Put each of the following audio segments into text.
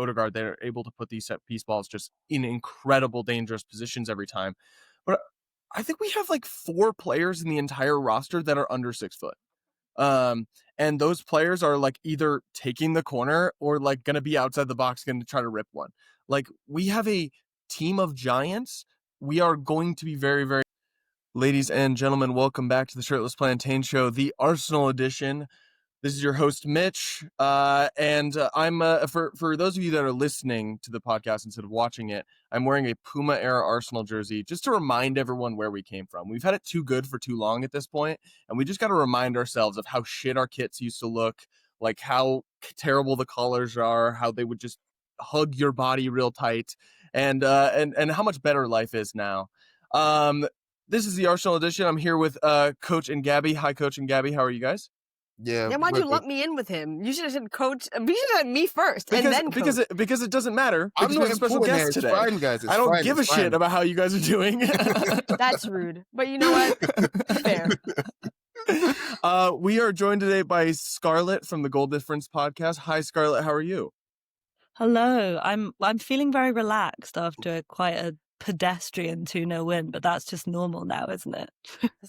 Odegaard, they're able to put these set piece balls just in incredible dangerous positions every time. But I think we have like 4 players in the entire roster that are under 6 foot. And those players are like either taking the corner or like going to be outside the box, going to try to rip one. Like, we have a team of giants. We are going to be very, very... Ladies and gentlemen, welcome back to the Shirtless Plantain Show, the Arsenal edition. This is your host, Mitch, and I'm for those of you that are listening to the podcast instead of watching it, I'm wearing a Puma era Arsenal jersey just to remind everyone where we came from. We've had it too good for too long at this point, and we just got to remind ourselves of how shit our kits used to look, like how terrible the collars are, how they would just hug your body real tight, and how much better life is now. This is the Arsenal edition. I'm here with Coach and Gabby. Hi, Coach and Gabby. How are you guys? Yeah, why'd you lump me in with him? You should have said coach. You should have said me first, and then coach. Because it doesn't matter. I'm not a special guest today. It's fine, guys. I don't give a shit about how you guys are doing. That's rude. But you know what? Fair. We are joined today by Scarlet from the Goal Difference podcast. Hi, Scarlet. How are you? Hello. I'm feeling very relaxed after quite a pedestrian 2-0 win, but that's just normal now, isn't it?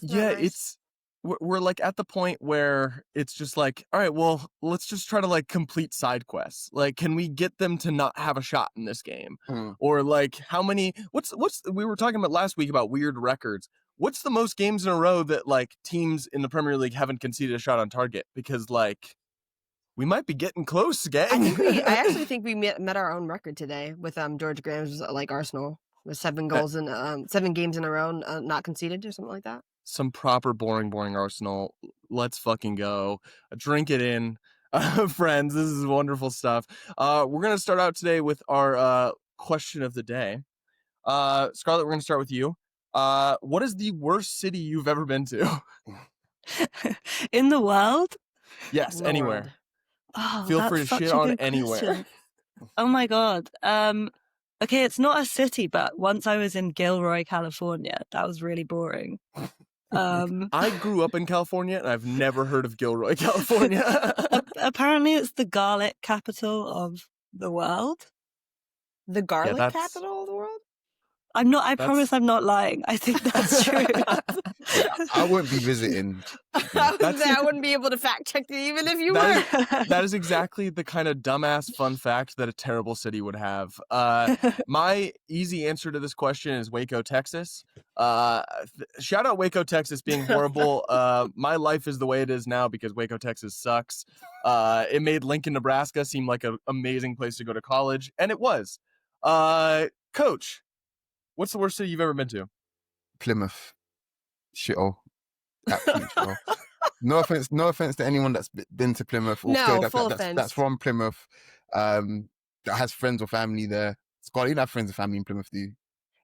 Yeah, nice. We're like at the point where it's just like, all right, well, let's just try to like complete side quests. Like, can we get them to not have a shot in this game? Or like, how many, we were talking about last week about weird records. What's the most games in a row that like teams in the Premier League haven't conceded a shot on target? Because like, we might be getting close, gang. I actually think we met our own record today with George Graham's like Arsenal with 7 goals in 7 games in a row not conceded or something like that. Some proper boring Arsenal. Let's fucking go. Drink it in, friends. This is wonderful stuff. We're going to start out today with our question of the day. Scarlett, we're going to start with you. What is the worst city you've ever been to? In the world? Yes, anywhere. Oh, feel free to shit on anywhere. Oh my God. Okay, it's not a city, but once I was in Gilroy, California. That was really boring. I grew up in California, and I've never heard of Gilroy, California. Apparently, it's the garlic capital of the world. The garlic capital of the world? I promise I'm not lying. I think that's true. I wouldn't be visiting. I wouldn't be able to fact check it even if you were. That is exactly the kind of dumbass fun fact that a terrible city would have. My easy answer to this question is Waco, Texas. Shout out Waco, Texas being horrible. My life is the way it is now because Waco, Texas sucks. It made Lincoln, Nebraska seem like an amazing place to go to college, and it was. Coach, what's the worst city you've ever been to? Plymouth. Shithole. Absolute shithole. No offense to anyone that's been to Plymouth. Full offense. That's from Plymouth. That has friends or family there. Scott, you don't have friends or family in Plymouth, do you?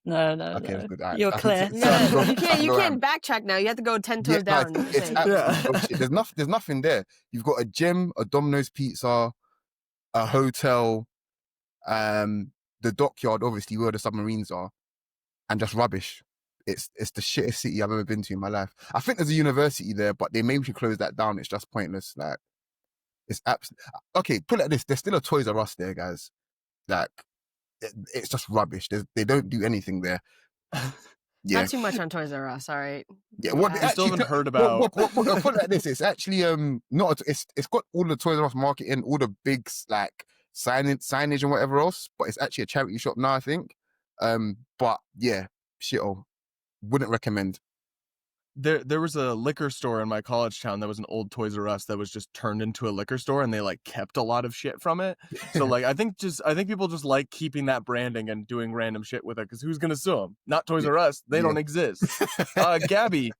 No. Okay, that's good. Right. You're clear. You can't backtrack now. You have to go 10 toes down. It's absolutely there's nothing there. You've got a gym, a Domino's Pizza, a hotel, the dockyard, obviously, where the submarines are, and just rubbish. It's the shittest city I've ever been to in my life. I think there's a university there, but they maybe should close that down. It's just pointless. Like, it's absolutely... Okay, put it like this. There's still a Toys R Us there, guys. Like, it's just rubbish. They don't do anything there. Yeah. Not too much on Toys R Us, all right? Yeah, what I still haven't heard about... Put it like this. It's actually not... It's got all the Toys R Us marketing, all the big, like, signage and whatever else, but it's actually a charity shop now, I think. But, yeah, shithole. Wouldn't recommend. There was a liquor store in my college town that was an old Toys R Us that was just turned into a liquor store, and they like kept a lot of shit from it. So like I think people just like keeping that branding and doing random shit with it, because who's gonna sue them? Not Toys R Us. They don't exist. Gabby,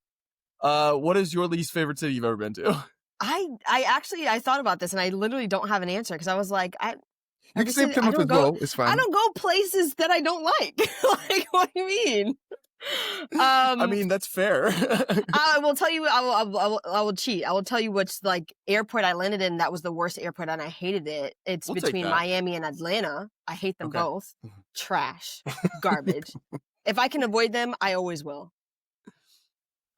what is your least favorite city you've ever been to? I thought about this, and I literally don't have an answer, because I was like, you can say Plymouth as well. It's fine. I don't go places that I don't like. Like, what do you mean? I mean, that's fair. I will tell you. I will cheat. I will tell you which like airport I landed in. That was the worst airport, and I hated it. It's between Miami and Atlanta. I hate them both. Trash, garbage. If I can avoid them, I always will.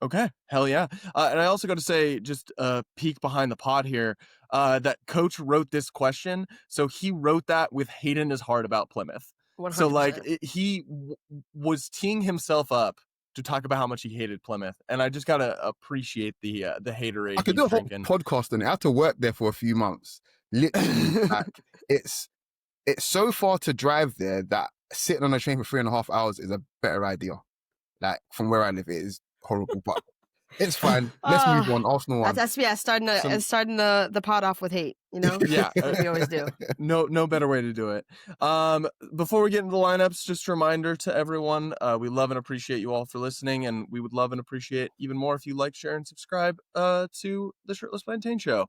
Okay, hell yeah. And I also got to say, just a peek behind the pod here, that coach wrote this question. So he wrote that with hate in his heart about Plymouth. So like 100%. he was teeing himself up to talk about how much he hated Plymouth, and I just gotta appreciate the haterade I could he's do a whole drinking. podcast on it. I had to work there for a few months. Literally, like it's so far to drive there that sitting on a train for 3.5 hours is a better idea. Like from where I live, it is horrible, but it's fine. Let's move on. Arsenal won. That's SPS starting the pod off with hate, you know? Yeah, Like we always do. No better way to do it. Before we get into the lineups, just a reminder to everyone, we love and appreciate you all for listening, and we would love and appreciate even more if you like, share, and subscribe to the Shirtless Plantain Show.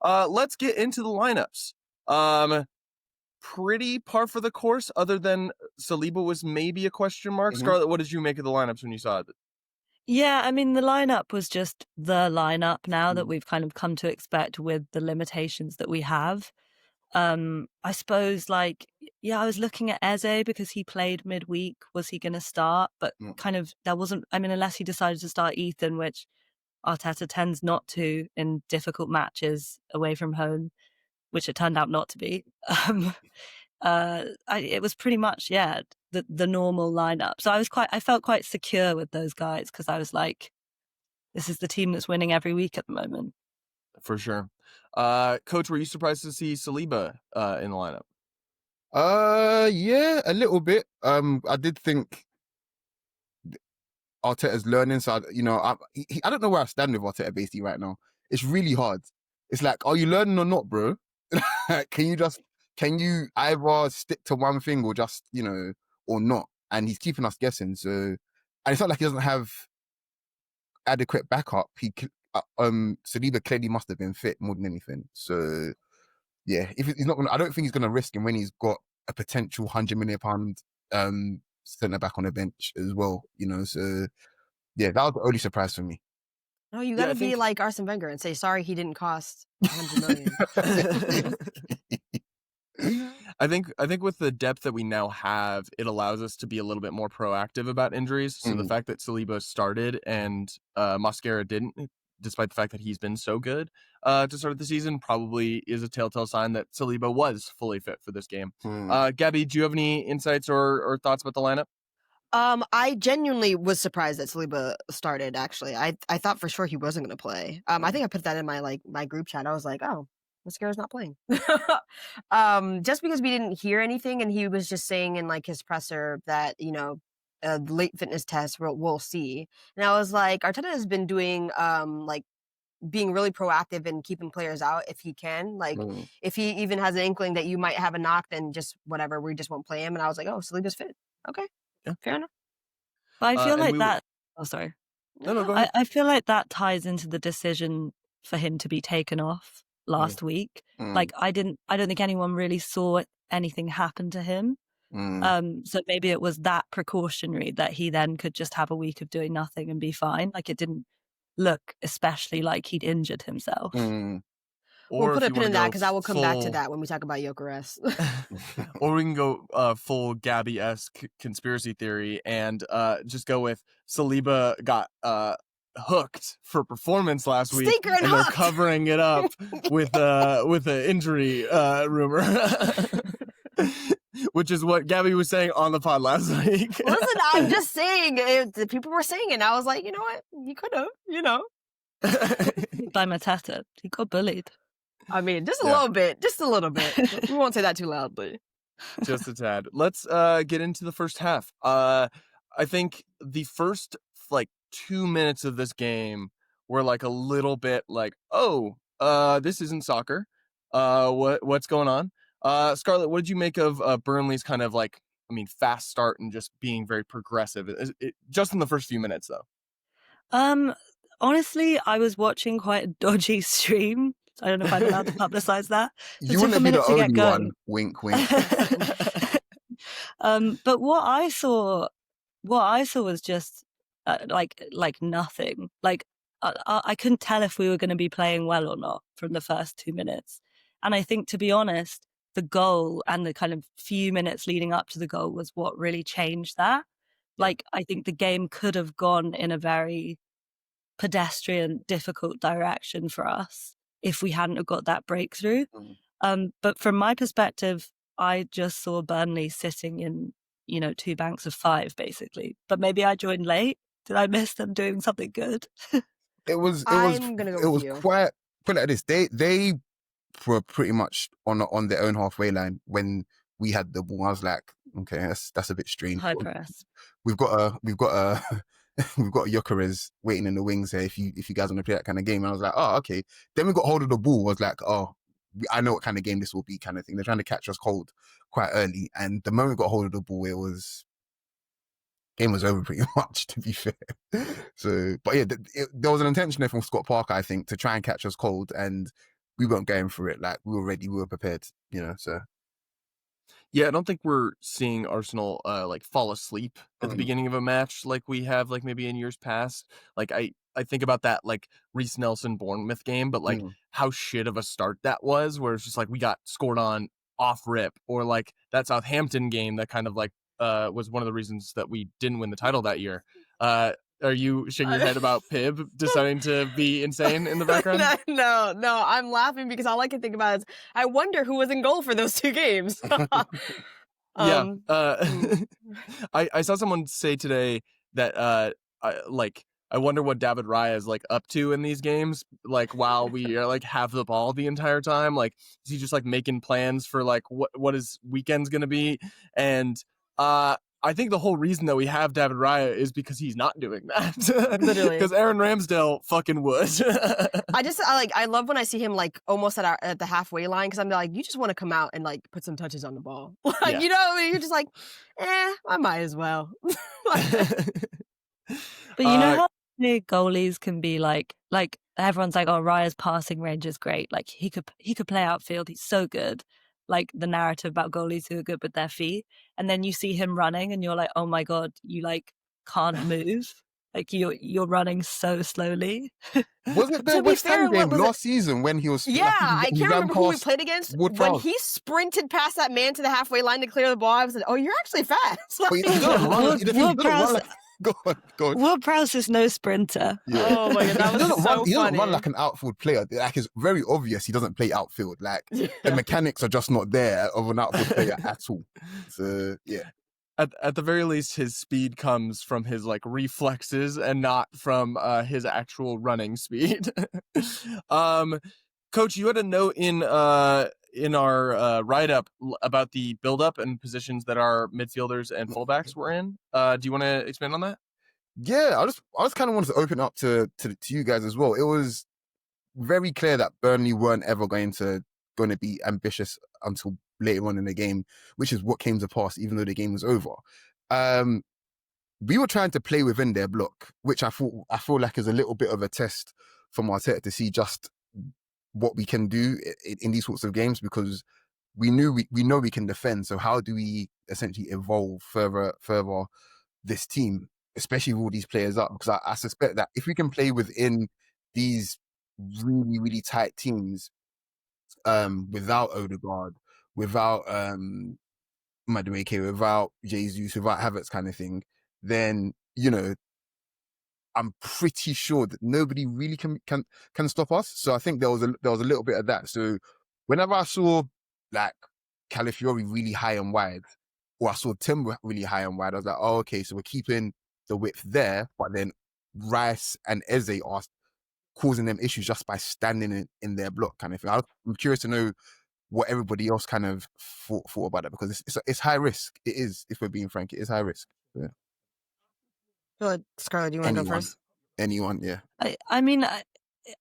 Let's get into the lineups. Pretty par for the course, other than Saliba was maybe a question mark. Scarlet, what did you make of the lineups when you saw it? Yeah, I mean, the lineup was just the lineup now that we've kind of come to expect with the limitations that we have. I suppose, like, yeah, I was looking at Eze because he played midweek. Was he going to start? But kind of, there wasn't, I mean, unless he decided to start Ethan, which Arteta tends not to in difficult matches away from home, which it turned out not to be. It was pretty much, the normal lineup. So I felt quite secure with those guys because I was like, this is the team that's winning every week at the moment. For sure. Coach, were you surprised to see Saliba in the lineup? Yeah, a little bit. I did think Arteta's learning, so I don't know where I stand with Arteta basically right now. It's really hard. It's like, are you learning or not, bro? Can you either stick to one thing or just, or not? And he's keeping us guessing. So, and it's not like he doesn't have adequate backup. Saliba clearly must have been fit more than anything. So, yeah, if he's not gonna, I don't think he's gonna risk him when he's got a potential £100 million centre back on the bench as well. So yeah, that was the only surprise for me. No, you gotta be like Arsene Wenger and say sorry he didn't cost 100 million. I think with the depth that we now have, it allows us to be a little bit more proactive about injuries. So the fact that Saliba started and Mosquera didn't, despite the fact that he's been so good to start the season, probably is a telltale sign that Saliba was fully fit for this game. Gabby, do you have any insights or thoughts about the lineup? I genuinely was surprised that Saliba started, actually. I thought for sure he wasn't going to play. I think I put that in my group chat. I was like, oh, Mascara's not playing. Just because we didn't hear anything, and he was just saying in like his presser that, late fitness test, we'll see. And I was like, Arteta has been doing being really proactive and keeping players out if he can. Like if he even has an inkling that you might have a knock, then just whatever, we just won't play him. And I was like, oh, Saliba's fit. Okay. Yeah, fair enough. But I feel like that. Oh, sorry. No, go ahead. I feel like that ties into the decision for him to be taken off last week. Like I don't think anyone really saw anything happen to him. So maybe it was that precautionary that he then could just have a week of doing nothing and be fine. Like it didn't look especially like he'd injured himself. We'll put a pin in that because I will come back to that when we talk about Gyökeres. Or we can go full Gabby-esque conspiracy theory and just go with Saliba got hooked for performance last week, and they're covering it up with an injury rumor, which is what Gabby was saying on the pod last week. Listen, I'm just saying, the people were saying it, and I was like, you know what, you could have, By Matata, he got bullied. I mean, just a little bit. We won't say that too loudly. Just a tad. Let's get into the first half. I think the first 2 minutes of this game were like a little bit like, oh, this isn't soccer. What's going on? Scarlet, what did you make of Burnley's kind of fast start and just being very progressive? Just in the first few minutes, though. Honestly, I was watching quite a dodgy stream. I don't know if I'm allowed to publicize that. You wouldn't be the only one. Wink, wink. But what I saw was just like nothing. Like I couldn't tell if we were going to be playing well or not from the first 2 minutes. And I think, to be honest, the goal and the kind of few minutes leading up to the goal was what really changed that. Like I think the game could have gone in a very pedestrian, difficult direction for us if we hadn't have got that breakthrough. But from my perspective, I just saw Burnley sitting in, 2 banks of 5, basically. But maybe I joined late. Did I miss them doing something good? I'm gonna go with you. quite, put it like this, they were pretty much on their own halfway line when we had the ball. I was like, okay, that's a bit strange. High press. We've got a we've got Gyökeres waiting in the wings here if you guys want to play that kind of game. And I was like, oh, okay. Then we got hold of the ball. I was like, oh, I know what kind of game this will be, kind of thing. They're trying to catch us cold quite early. And the moment we got hold of the ball, game was over pretty much, to be fair. So, but yeah, there was an intention there from Scott Parker, I think, to try and catch us cold, and we weren't going for it. Like, we were ready, we were prepared, so. Yeah, I don't think we're seeing Arsenal like fall asleep at the beginning of a match like we have like maybe in years past. Like I think about that like Reece Nelson Bournemouth game, but like how shit of a start that was, where it's just like we got scored on off rip, or like that Southampton game that kind of like was one of the reasons that we didn't win the title that year. Are you shaking your head about Pib deciding to be insane in the background? No, I'm laughing because all I can think about is I wonder who was in goal for those 2 games. I saw someone say today that I wonder what David Raya is like up to in these games, like while we are like have the ball the entire time. Like, is he just like making plans for like what his weekend's gonna be? And I think the whole reason that we have David Raya is because he's not doing that. Literally. Because Aaron Ramsdale fucking would. I love when I see him like almost at the halfway line, because I'm like, you just want to come out and like put some touches on the ball. Like, you're just like, I might as well. But you know how many goalies can be like everyone's like, oh, Raya's passing range is great. Like he could play outfield. He's so good. Like the narrative about goalies who are good with their feet, and then you see him running and you're like, oh my god, you like can't move. Like you're running so slowly. Wasn't it the West Ham game last season when he was? Yeah, I can't remember who we played against. When he sprinted past that man to the halfway line to clear the ball, I was like, oh, you're actually fast. But he doesn't run. Go on. Ward-Prowse is no sprinter. Yeah. Oh my god, that was so funny. He doesn't run like an outfield player. Like, it's very obvious he doesn't play outfield. Like the mechanics are just not there of an outfield player at all. So yeah. At the very least, his speed comes from his like reflexes and not from his actual running speed. Coach, you had a note in our write-up about the build-up and positions that our midfielders and fullbacks were in. Do you want to expand on that? Yeah, I just kind of wanted to open up to you guys as well. It was very clear that Burnley weren't ever going to be ambitious until later on in the game, which is what came to pass, even though the game was over. We were trying to play within their block, which I feel like is a little bit of a test from Arteta to see just what we can do in these sorts of games, because we know we can defend. So how do we essentially evolve further this team, especially with all these players up? Because I suspect that if we can play within these really, really tight teams, without Odegaard, without Madueke, without Jesus, without Havertz kind of thing, then I'm pretty sure that nobody really can stop us. So I think there was a little bit of that. So whenever I saw like Calafiori really high and wide, or I saw Timber really high and wide, I was like, oh, okay, so we're keeping the width there, but then Rice and Eze are causing them issues just by standing in their block kind of thing. I'm curious to know what everybody else kind of thought about it, because it's high risk. It is, if we're being frank, it is high risk. Yeah. Scarlet, do you want to go first? Anyone, yeah. I mean,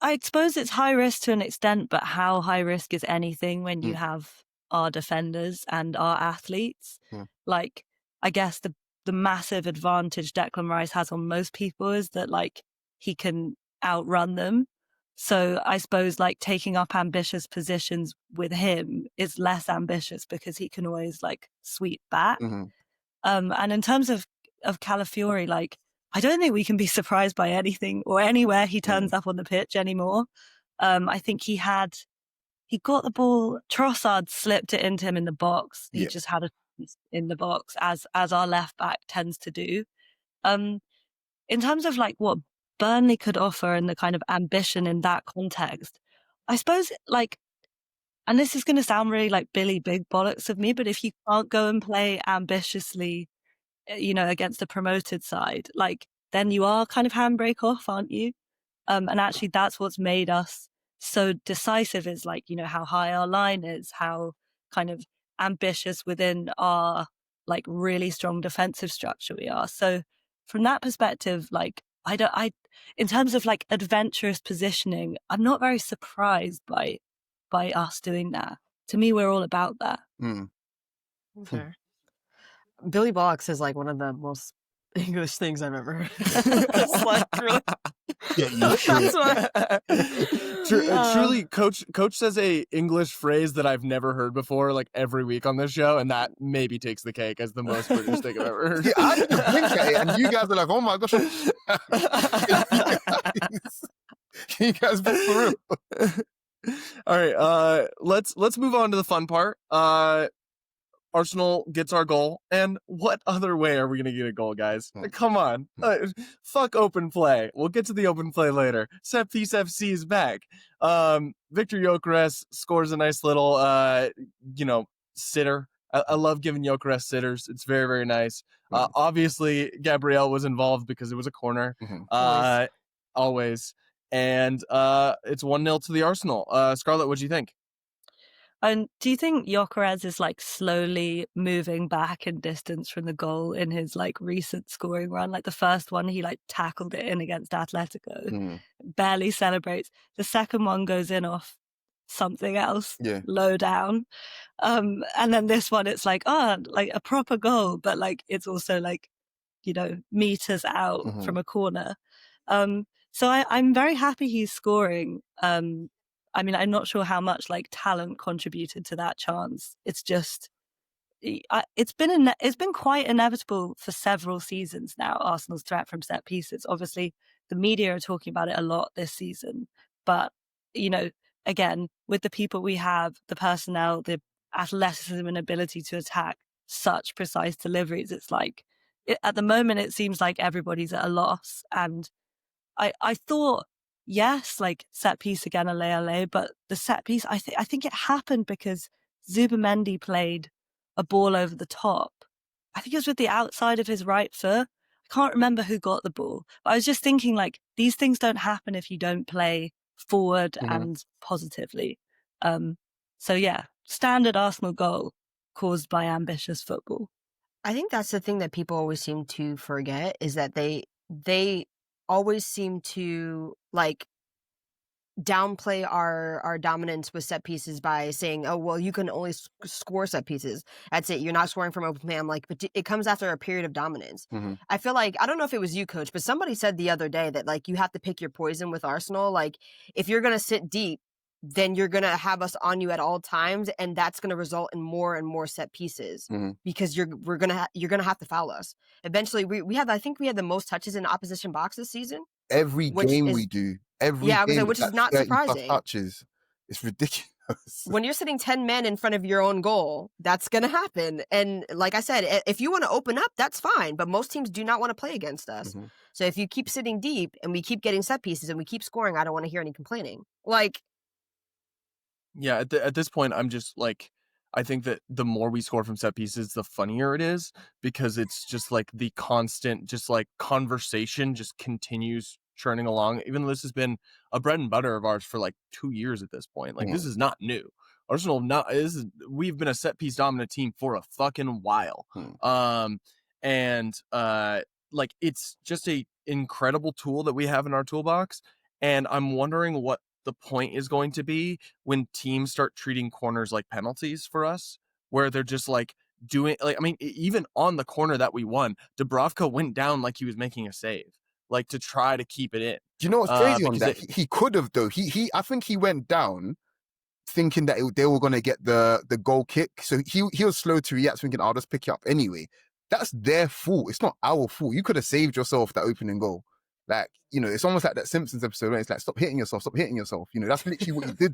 I suppose it's high risk to an extent, but how high risk is anything when you have our defenders and our athletes? Like, I guess the massive advantage Declan Rice has on most people is that like he can outrun them. So I suppose like taking up ambitious positions with him is less ambitious because he can always like sweep back. And in terms of Calafiori, like, I don't think we can be surprised by anything or anywhere he turns up on the pitch anymore. I think he got the ball, Trossard slipped it into him in the box. He just had it in the box, as our left back tends to do. In terms of like what Burnley could offer and the kind of ambition in that context, I suppose, like, and this is going to sound really like Billy Big Bollocks of me, but if you can't go and play ambitiously, against a promoted side, like, then you are kind of handbrake off, aren't you? And actually that's what's made us so decisive, is like, how high our line is, how kind of ambitious within our like really strong defensive structure we are. So from that perspective, like, in terms of like adventurous positioning, I'm not very surprised by us doing that. To me, we're all about that. Fair. Billy Bollocks is like one of the most English things I've ever heard. It's like, really? Yeah, That's what. Truly, Coach says a English phrase that I've never heard before, like every week on this show, and that maybe takes the cake as the most British thing I've ever heard. Yeah, I didn't think at it, and you guys are like, oh my gosh. You guys be for real. All right, let's move on to the fun part. Arsenal gets our goal, and what other way are we going to get a goal, guys? Come on. Fuck open play. We'll get to the open play later. Set piece FC is back. Victor Gyökeres scores a nice little, sitter. I love giving Gyökeres sitters. It's very, very nice. Obviously, Gabriel was involved because it was a corner. Always. And it's 1-0 to the Arsenal. Scarlet, what do you think? And do you think Gyökeres is like slowly moving back in distance from the goal in his like recent scoring run? Like the first one, he like tackled it in against Atletico, barely celebrates. The second one goes in off something else, low down. And then this one, it's like, like a proper goal, but like it's also like, meters out from a corner. So I'm very happy he's scoring. I mean, I'm not sure how much like talent contributed to that chance. It's just, it's been quite inevitable for several seasons now, Arsenal's threat from set pieces. Obviously, the media are talking about it a lot this season. But, again, with the people we have, the personnel, the athleticism and ability to attack such precise deliveries, it's like, at the moment, it seems like everybody's at a loss. And I thought, yes, like set piece again, ale, but the set piece, I think it happened because Zubamendi played a ball over the top. I think it was with the outside of his right foot. I can't remember who got the ball, but I was just thinking like these things don't happen if you don't play forward and positively. So yeah, standard Arsenal goal caused by ambitious football. I think that's the thing that people always seem to forget, is that they always seem to like downplay our dominance with set pieces by saying, oh, well, you can only score set pieces. That's it. You're not scoring from open play. I'm like, but it comes after a period of dominance. I feel like, I don't know if it was you, Coach, but somebody said the other day that like you have to pick your poison with Arsenal. Like if you're going to sit deep, then you're going to have us on you at all times. And that's going to result in more and more set pieces because you're going to have to foul us. Eventually I think we had the most touches in opposition box this season. Every game we do. Every game, which is not surprising. Touches. It's ridiculous. When you're sitting 10 men in front of your own goal, that's going to happen. And like I said, if you want to open up, that's fine. But most teams do not want to play against us. So if you keep sitting deep and we keep getting set pieces and we keep scoring, I don't want to hear any complaining. Like, yeah, at this point, I'm just like, I think that the more we score from set pieces, the funnier it is, because it's just like the constant, just like conversation just continues churning along, even though this has been a bread and butter of ours for like 2 years at this point. Like this is not new. Arsenal we've been a set piece dominant team for a fucking while. Like it's just a incredible tool that we have in our toolbox. And I'm wondering what the point is going to be when teams start treating corners like penalties for us, where they're just like doing, like, I mean, even on the corner that we won, Dubravka went down like he was making a save, like to try to keep it in. Do you know what's crazy on that? He could have though. I think he went down thinking that they were going to get the goal kick. So he was slow to react, thinking, I'll just pick it up anyway. That's their fault. It's not our fault. You could have saved yourself that opening goal. Like, it's almost like that Simpsons episode where it's like, stop hitting yourself. That's literally what you did.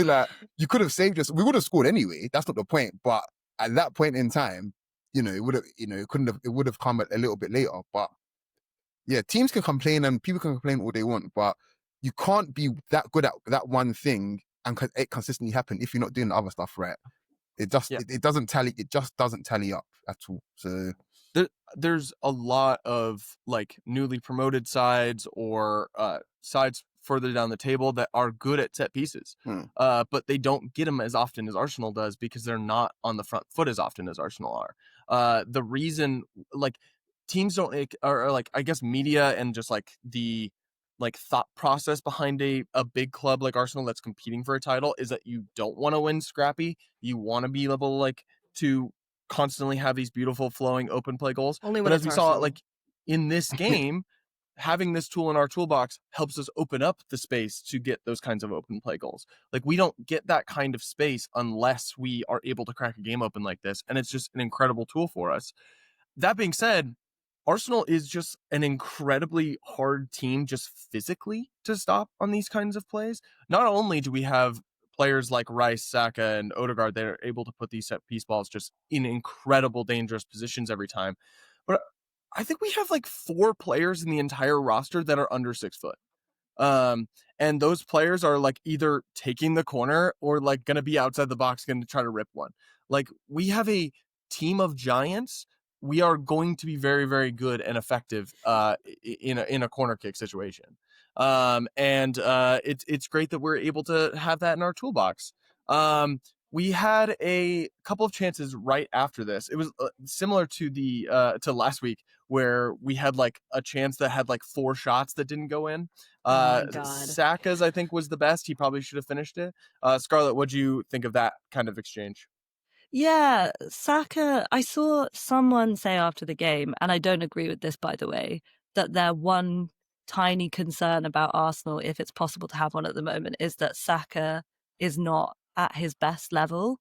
Like you could have saved yourself. We would have scored anyway. That's not the point. But at that point in time, it would have, it would have come a little bit later. But Yeah, teams can complain and people can complain all they want, but you can't be that good at that one thing and it consistently happen if you're not doing the other stuff right. It just Yeah. it doesn't tally. It just doesn't tally up at all. So there's a lot of like newly promoted sides or sides further down the table that are good at set pieces, but they don't get them as often as Arsenal does because they're not on the front foot as often as Arsenal are. The reason, like, teams don't, or like, I guess media and just like the like thought process behind a big club like Arsenal that's competing for a title is that you don't want to win scrappy. You want to be able like to constantly have these beautiful flowing open play goals. Only when But as it's we saw, Arsenal. like in this game, having this tool in our toolbox helps us open up the space to get those kinds of open play goals. Like, we don't get that kind of space unless we are able to crack a game open like this, and it's just an incredible tool for us. That being said, Arsenal is just an incredibly hard team just physically to stop on these kinds of plays. Not only do we have players like Rice, Saka, and Odegaard that are able to put these set piece balls just in incredible dangerous positions every time, but I think we have like 4 players in the entire roster that are under 6 foot. And those players are like either taking the corner or like going to be outside the box, going to try to rip one. Like, we have a team of giants. We are going to be very, very good and effective in a corner kick situation. And it's great that we're able to have that in our toolbox. We had a couple of chances right after this. It was similar to to last week, where we had like a chance that had like 4 shots that didn't go in. Oh my God. Saka's, I think, was the best. He probably should have finished it. Scarlet, what'd you think of that kind of exchange? Yeah, Saka, I saw someone say after the game, and I don't agree with this, by the way, that their one tiny concern about Arsenal, if it's possible to have one at the moment, is that Saka is not at his best level.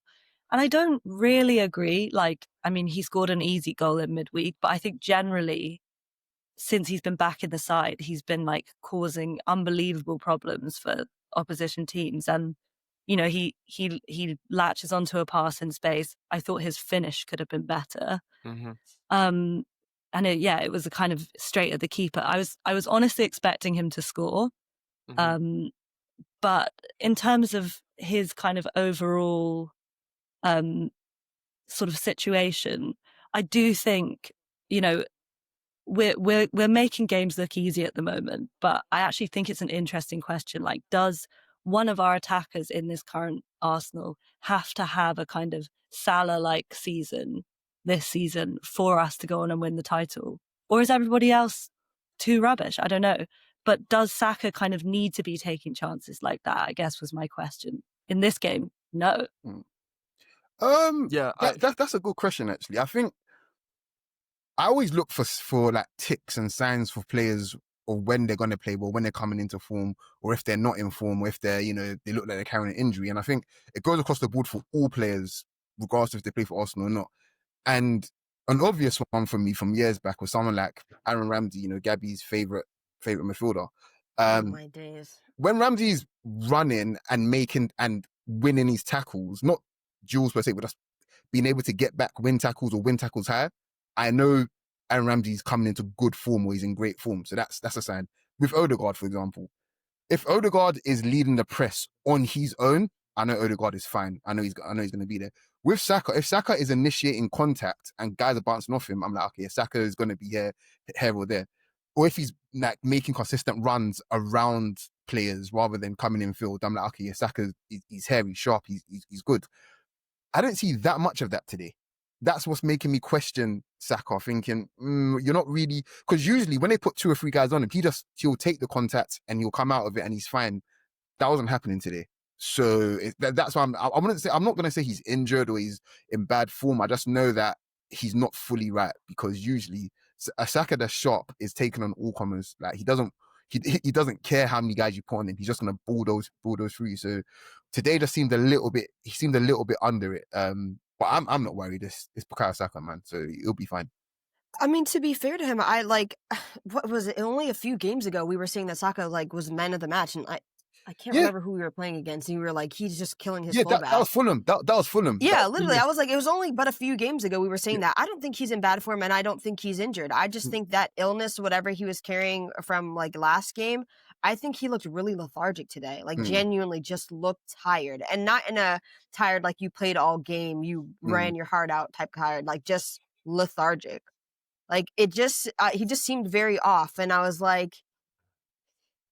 And I don't really agree. Like, I mean, he scored an easy goal in midweek, but I think generally, since he's been back in the side, he's been like causing unbelievable problems for opposition teams. And you know, he latches onto a pass in space. I thought his finish could have been better. And it was a kind of straight at the keeper. I was honestly expecting him to score. But in terms of his kind of overall sort of situation, I do think, you know, we're making games look easy at the moment, but I actually think it's an interesting question. Like, does one of our attackers in this current Arsenal have to have a kind of Salah-like season this season for us to go on and win the title? Or is everybody else too rubbish? I don't know. But does Saka kind of need to be taking chances like that, I guess, was my question. In this game, no. Yeah, that's a good question, actually. I think I always look for like ticks and signs for players, or when they're going to play, or when they're coming into form, or if they're not in form, or if they're, you know, they look like they're carrying an injury. And I think it goes across the board for all players, regardless if they play for Arsenal or not. And an obvious one for me from years back was someone like Aaron Ramsey, you know, Gabby's favorite midfielder. Oh my days. When Ramsey's running and making and winning his tackles, not duels per se, but just being able to get back, win tackles or win tackles high, I know Aaron Ramsey's coming into good form, or he's in great form. So that's a sign. With Odegaard, for example, if Odegaard is leading the press on his own, I know Odegaard is fine. I know he's going to be there. With Saka, if Saka is initiating contact and guys are bouncing off him, I'm like, okay, Saka is going to be here or there. Or if he's like making consistent runs around players rather than coming in field, I'm like, okay, yeah, Saka, he's here, he's sharp, he's good. I don't see that much of that today. That's what's making me question Saka, thinking, you're not really... Because usually when they put 2 or 3 guys on him, he'll take the contact and he'll come out of it and he's fine. That wasn't happening today. So that's why I'm not going to say he's injured or he's in bad form. I just know that he's not fully right, because usually a Saka that's sharp is taken on all comers. Like, he doesn't care how many guys you put on him. He's just going to bulldoze through. So today just seemed a little bit under it. But I'm not worried. It's Bukayo Saka, man. So he'll be fine. I mean, to be fair to him, I like, what was it? Only a few games ago, we were saying that Saka like was man of the match, and I can't Yeah. remember who we were playing against. And you were like, he's just killing his Yeah, fullback. that was Fulham. That was Fulham. Yeah, That- literally. I was like, it was only but a few games ago we were saying that. I don't think he's in bad form, and I don't think he's injured. I just think that illness, whatever he was carrying from like last game, I think he looked really lethargic today. Like genuinely just looked tired. And not in a tired like you played all game, you ran your heart out type tired, like just lethargic. Like it just he just seemed very off. And I was like,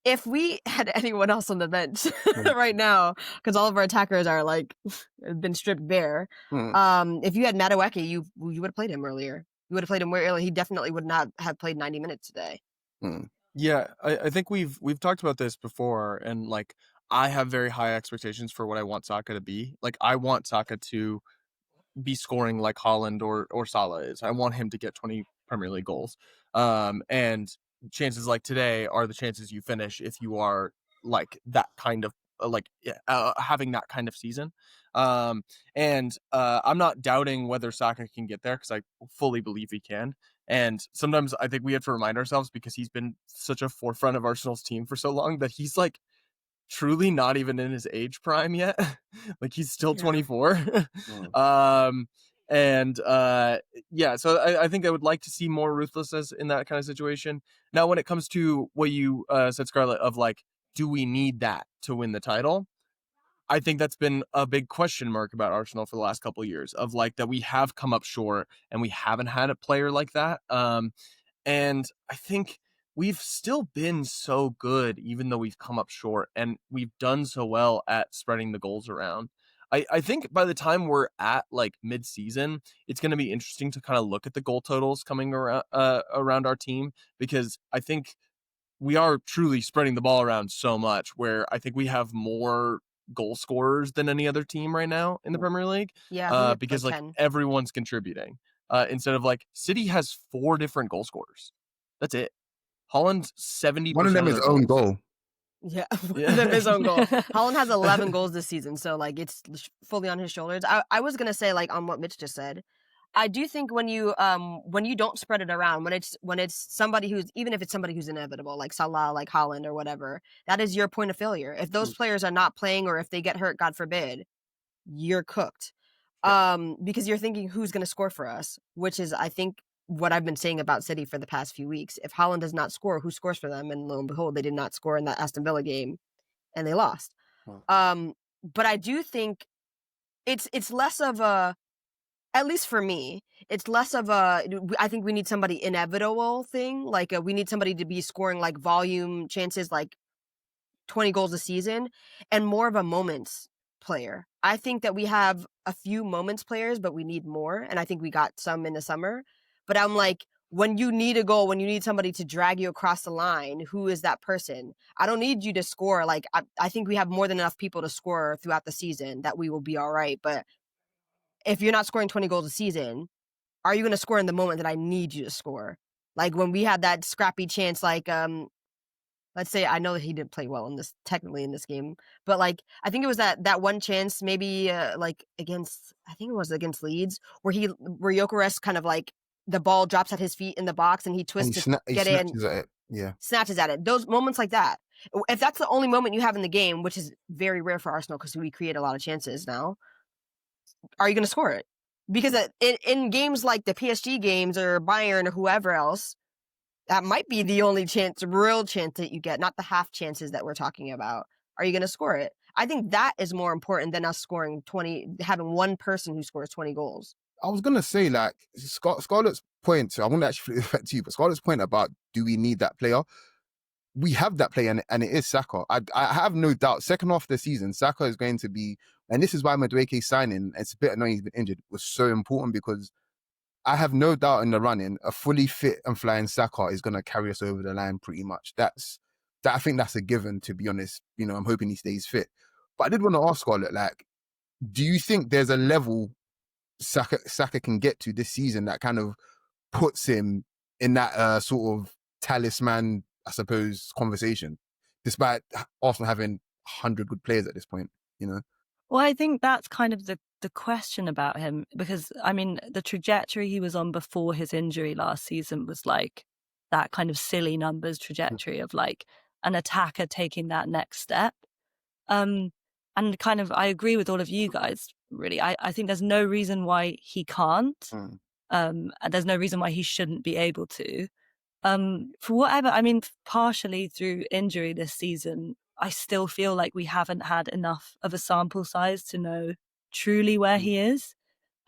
if we had anyone else on the bench right now, because all of our attackers are like been stripped bare. If you had Madueke, you would have played him earlier. You would have played him way earlier. He definitely would not have played 90 minutes today. Yeah, I think we've talked about this before, and like I have very high expectations for what I want Saka to be. Like I want Saka to be scoring like Haaland or Salah is. I want him to get 20 Premier League goals. And chances like today are the chances you finish if you are like that kind of having that kind of season. And I'm not doubting whether Saka can get there because I fully believe he can. And sometimes I think we have to remind ourselves, because he's been such a forefront of Arsenal's team for so long, that he's like truly not even in his age prime yet. Like he's still 24. So I think I would like to see more ruthlessness in that kind of situation. Now, when it comes to what you said, Scarlet, of like, do we need that to win the title? I think that's been a big question mark about Arsenal for the last couple of years, of like that we have come up short and we haven't had a player like that. And I think we've still been so good, even though we've come up short, and we've done so well at spreading the goals around. I think by the time we're at like mid-season, it's going to be interesting to kind of look at the goal totals coming around our team, because I think we are truly spreading the ball around so much, where I think we have more goal scorers than any other team right now in the Premier League. Yeah, because like 10. everyone's contributing. Instead of like City has 4 different goal scorers. That's it. Holland's 70%. One of them is own goal. Yeah, his own goal. Holland has 11 goals this season, so like it's fully on his shoulders. I was gonna say, like on what Mitch just said, I do think when you don't spread it around, when it's somebody who's, even if it's somebody who's inevitable, like Salah, like Haaland or whatever, that is your point of failure. If those players are not playing, or if they get hurt, God forbid, you're cooked. Because you're thinking who's going to score for us, which is, I think, what I've been saying about City for the past few weeks. If Haaland does not score, who scores for them? And lo and behold, they did not score in that Aston Villa game, and they lost. But I do think it's less of a, at least for me, it's less of a, I think we need somebody inevitable thing. Like we need somebody to be scoring like volume chances, like 20 goals a season, and more of a moments player. I think that we have a few moments players, but we need more. And I think we got some in the summer. But I'm like, when you need a goal, when you need somebody to drag you across the line, who is that person? I don't need you to score. Like, I think we have more than enough people to score throughout the season that we will be all right. But if you're not scoring 20 goals a season, are you going to score in the moment that I need you to score? Like when we had that scrappy chance, like, let's say, I know that he didn't play well technically in this game, but like, I think it was that one chance, maybe like against, I think it was against Leeds, where Gyökeres kind of like, the ball drops at his feet in the box and he twists to get in. Snatches at it. Those moments like that. If that's the only moment you have in the game, which is very rare for Arsenal because we create a lot of chances now, are you going to score it? Because in games like the PSG games or Bayern or whoever else, that might be the only real chance that you get, not the half chances that we're talking about. Are you going to score it? I think that is more important than us scoring 20, having one person who scores 20 goals. I was going to say, like, Scarlett's point, I won't actually affect you, but Scarlett's point about, do we need that player? We have that player, and it is Saka. I have no doubt, second half of the season, Saka is going to be, and this is why Madueke signing, it's a bit annoying he's been injured, was so important, because I have no doubt in the running, a fully fit and flying Saka is going to carry us over the line pretty much. I think that's a given, to be honest. You know, I'm hoping he stays fit. But I did want to ask Scarlett, like, do you think there's a level Saka can get to this season that kind of puts him in that sort of talisman, I suppose, conversation, despite Arsenal having 100 good players at this point, you know? Well, I think that's kind of the question about him, because, I mean, the trajectory he was on before his injury last season was like that kind of silly numbers trajectory of like an attacker taking that next step. And kind of, I agree with all of you guys, really. I think there's no reason why he can't. And there's no reason why he shouldn't be able to. For whatever, I mean, partially through injury this season, I still feel like we haven't had enough of a sample size to know truly where he is.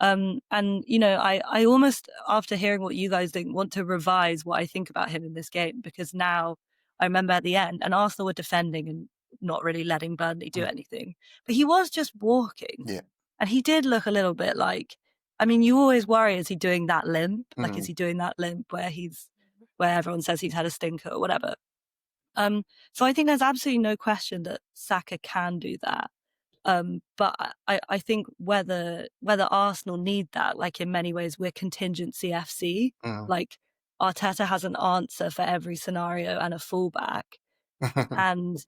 And, you know, I almost, after hearing what you guys think, want to revise what I think about him in this game, because now I remember at the end, and Arsenal were defending and not really letting Burnley do anything, but he was just walking. Yeah. And he did look a little bit like, I mean, you always worry, is he doing that limp? Like, is he doing that limp where everyone says he's had a stinker or whatever? So I think there's absolutely no question that Saka can do that. But I think whether Arsenal need that, like in many ways, we're contingency FC. Like Arteta has an answer for every scenario and a fallback. And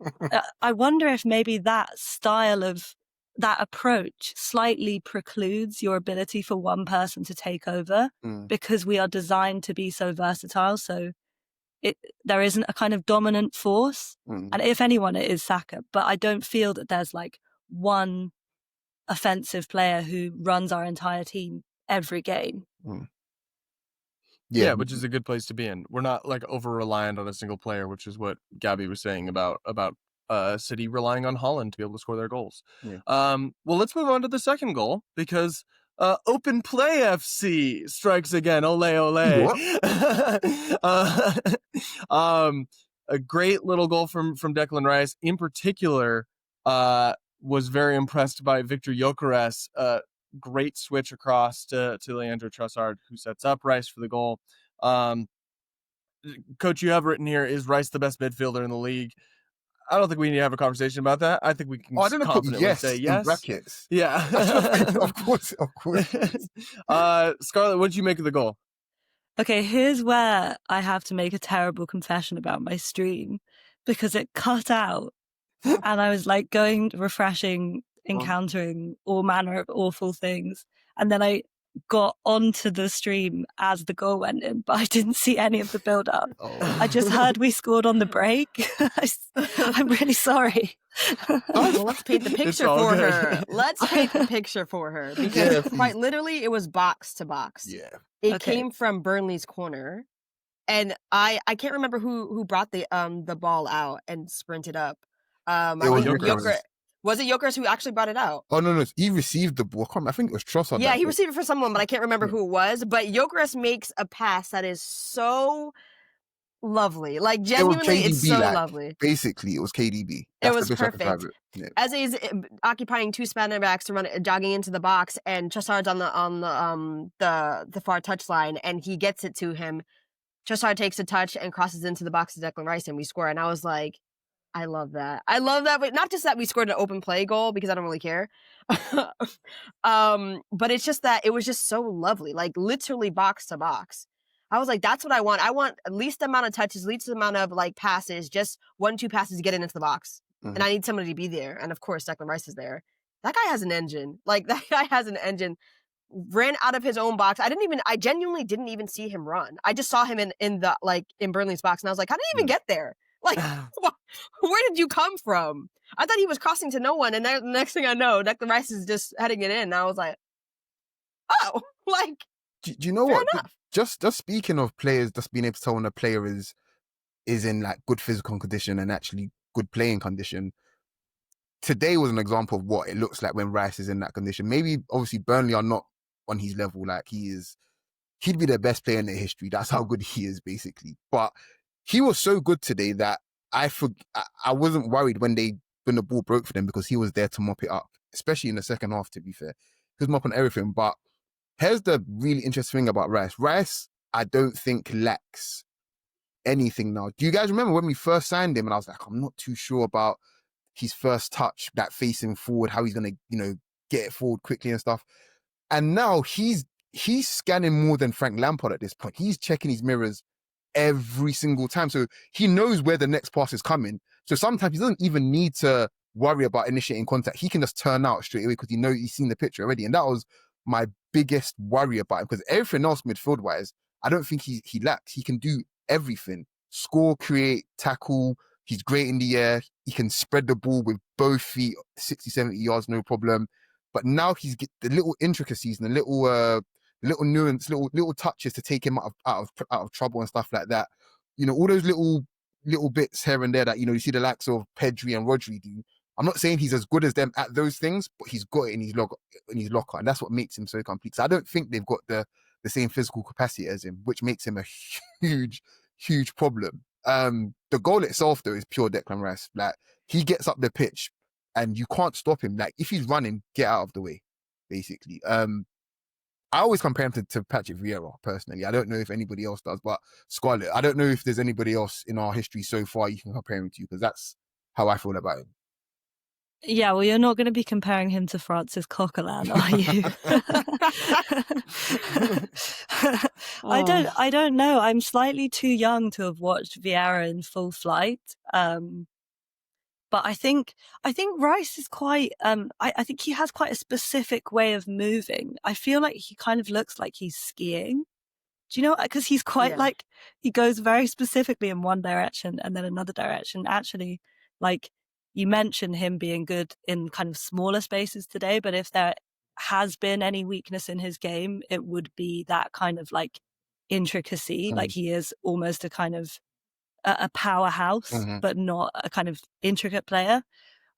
I wonder if maybe that style of that approach slightly precludes your ability for one person to take over, because we are designed to be so versatile. So there isn't a kind of dominant force. And if anyone, it is Saka. But I don't feel that there's like one offensive player who runs our entire team every game. Yeah, which is a good place to be in. We're not like over reliant on a single player, which is what Gabby was saying about City relying on Holland to be able to score their goals. Well, let's move on to the second goal, because Open Play FC strikes again. Ole ole. A great little goal from Declan Rice. In particular, was very impressed by Victor Gyökeres. Great switch across to Leandro Trossard, who sets up Rice for the goal. Coach, you have written here, is Rice the best midfielder in the league? I don't think we need to have a conversation about that. I think we can confidently say yes. In brackets. Yeah. Of course. Scarlet, what did you make of the goal? Okay, here's where I have to make a terrible confession about my stream, because it cut out and I was like refreshing, encountering all manner of awful things. And then I got onto the stream as the goal went in, but I didn't see any of the build up. I just heard we scored on the break. I'm really sorry. Well, let's paint the picture for her. Let's paint the picture for her, because quite literally it was box to box. Yeah. It came from Burnley's corner, and I can't remember who brought the ball out and sprinted up. It was Gyökeres. Was it Gyökeres who actually brought it out? Oh, no. He received the ball. I think it was Trossard. Yeah, he received it for someone, but I can't remember who it was. But Gyökeres makes a pass that is so lovely. Like, genuinely, it's so lovely. Basically, it was KDB. It was perfect. Yeah. As he's occupying two spanner backs to jogging into the box, and Trossard's on the far touchline, and he gets it to him. Trossard takes a touch and crosses into the box to Declan Rice, and we score. And I was like, I love that. But not just that we scored an open play goal, because I don't really care. But it's just that it was just so lovely, like literally box to box. I was like, that's what I want. I want least amount of touches, least amount of like passes, just 1-2 passes to get into the box. And I need somebody to be there. And of course, Declan Rice is there. That guy has an engine. Like, that guy has an engine. Ran out of his own box. I genuinely didn't even see him run. I just saw him in Burnley's box, and I was like, how did he even get there? Like, where did you come from? I thought he was crossing to no one, and then the next thing I know, Declan Rice is just heading it in. And I was like, oh, like, do you know what? Enough. Just speaking of players, just being able to tell when a player is in like good physical condition and actually good playing condition. Today was an example of what it looks like when Rice is in that condition. Maybe, obviously, Burnley are not on his level. Like, he'd be their best player in their history. That's how good he is, basically. But he was so good today that I wasn't worried when the ball broke for them, because he was there to mop it up, especially in the second half, to be fair. He was mopping everything. But here's the really interesting thing about Rice. Rice, I don't think lacks anything now. Do you guys remember when we first signed him and I was like, I'm not too sure about his first touch, that facing forward, how he's going to, get it forward quickly and stuff. And now he's scanning more than Frank Lampard at this point. He's checking his mirrors every single time. So he knows where the next pass is coming. So sometimes he doesn't even need to worry about initiating contact. He can just turn out straight away because he's seen the picture already. And that was my biggest worry about him, because everything else midfield-wise, I don't think he lacks. He can do everything. Score, create, tackle, He's great in the air. He can spread the ball with both feet, 60, 70 yards, no problem. But now he's get the little intricacies and the little nuance, little touches to take him out of trouble and stuff like that. You know, all those little bits here and there that, you know, you see the likes of Pedri and Rodri do. I'm not saying he's as good as them at those things, but he's got it in his locker, and that's what makes him so complete. So I don't think they've got the same physical capacity as him, which makes him a huge problem. The goal itself though is pure Declan Rice. Like, he gets up the pitch and you can't stop him. Like, if he's running, get out of the way, basically. I always compare him to Patrick Vieira personally. I don't know if anybody else does, but Scarlet, I don't know if there's anybody else in our history so far you can compare him to, because that's how I feel about him. Yeah, well, you're not going to be comparing him to Francis Coquelin, are you? I don't know. I'm slightly too young to have watched Vieira in full flight. But I think Rice is quite, I think he has quite a specific way of moving. I feel like he kind of looks like he's skiing. Do you know? Because he's quite like, he goes very specifically in one direction and then another direction. Actually, like, you mentioned him being good in kind of smaller spaces today, but if there has been any weakness in his game, it would be that kind of like intricacy. Like, he is almost a kind of a powerhouse, but not a kind of intricate player.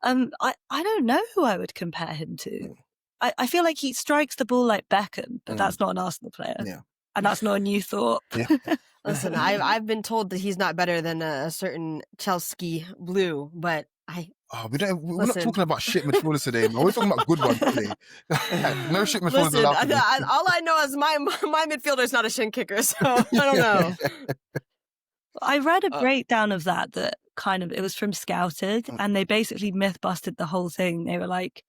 I don't know who I would compare him to. I feel like he strikes the ball like Beckham, but that's not an Arsenal player. Yeah. And that's not a new thought. Yeah. Listen, I've been told that he's not better than a certain Chelsea Blue, but we're not talking about shit midfielders today, man. We're talking about good ones today. No shit midfielders allowed. All I know is my midfielder is not a shin kicker, so I don't know. I read a breakdown of that kind of, it was from Scouted, and they basically myth busted the whole thing. They were like,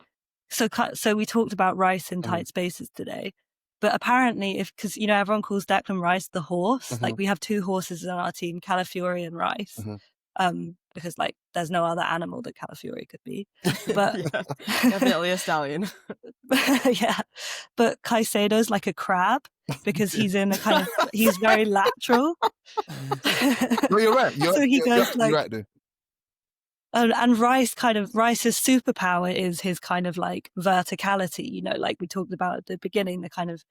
so we talked about Rice in tight spaces today, but apparently because, you know, everyone calls Declan Rice the horse. Like, we have two horses in our team, Calafiori and Rice. Because like there's no other animal that Calafiori could be, but definitely a stallion. Yeah, but Caicedo's like a crab because he's in a kind of, he's very lateral. No, you're right. So he goes like, you're right, though. And Rice's superpower is his kind of like verticality. You know, like we talked about at the beginning, the kind of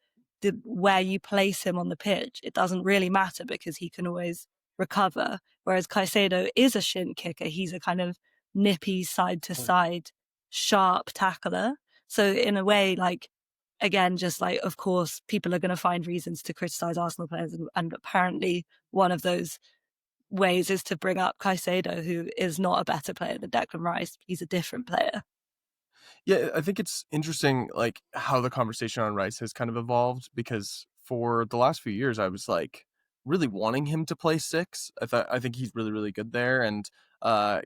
where you place him on the pitch, it doesn't really matter because he can always recover, whereas Caicedo is a shin kicker. He's a kind of nippy side to side sharp tackler. So in a way, like, again, just like, of course people are going to find reasons to criticize Arsenal players, and apparently one of those ways is to bring up Caicedo, who is not a better player than Declan Rice. He's a different player. Yeah, I think it's interesting, like, how the conversation on Rice has kind of evolved, because for the last few years I was like really wanting him to play 6. I think he's really, really good there, and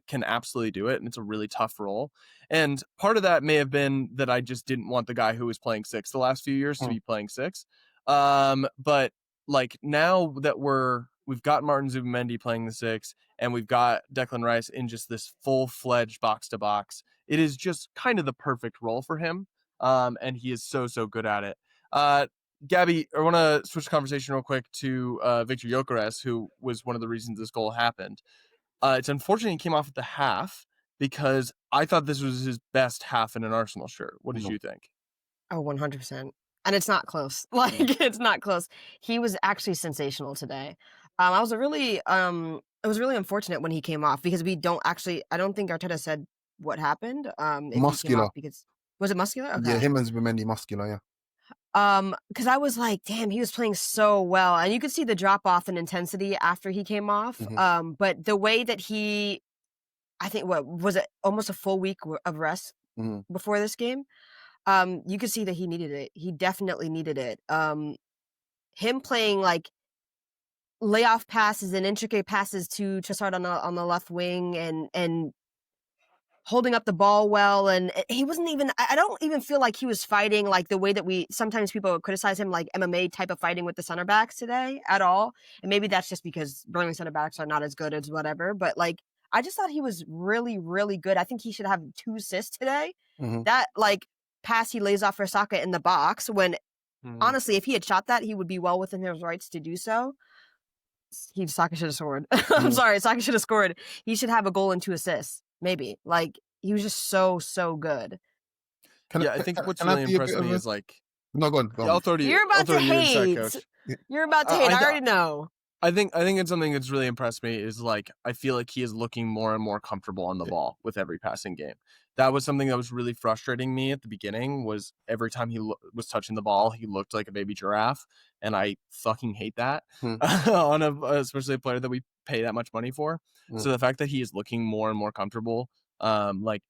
can absolutely do it, and it's a really tough role. And part of that may have been that I just didn't want the guy who was playing 6 the last few years to be playing 6. But like, now that we've got Martin Zubimendi playing the 6, and we've got Declan Rice in just this full-fledged box-to-box, it is just kind of the perfect role for him, and he is so good at it. Gabby, I want to switch the conversation real quick to Victor Gyökeres, who was one of the reasons this goal happened. It's unfortunate he came off at the half, because I thought this was his best half in an Arsenal shirt. What did you think? Oh, 100%. And it's not close. Like, it's not close. He was actually sensational today. It was really unfortunate when he came off, because I don't think Arteta said what happened. Muscular. Was it muscular? Okay. Yeah, him and Zubimendi muscular, yeah. Because I was like, damn, he was playing so well, and you could see the drop off in intensity after he came off. But the way that I think, what was it, almost a full week of rest before this game? You could see that he needed it. He definitely needed it. Him playing like layoff passes and intricate passes to Trossard on the left wing, and holding up the ball well, and he wasn't even, I don't even feel like he was fighting like the way that sometimes people would criticize him, like MMA type of fighting with the center backs today at all. And maybe that's just because Burnley center backs are not as good as whatever, but like, I just thought he was really, really good. I think he should have 2 assists today. That like pass he lays off for Saka in the box, when honestly, if he had shot that, he would be well within his rights to do so. Saka should have scored. I'm sorry, Saka should have scored. He should have a goal and 2 assists, maybe. Like, he was just so good. I think what's really impressed me is like. No, go on. I'll throw to you. You're about to hate. Coach. You're about to hate. I already know. I think it's something that's really impressed me is like I feel like he is looking more and more comfortable on the ball with every passing game. That was something that was really frustrating me at the beginning. Was every time he was touching the ball, he looked like a baby giraffe, and I fucking hate that on especially a player that we pay that much money for. So the fact that he is looking more and more comfortable, like.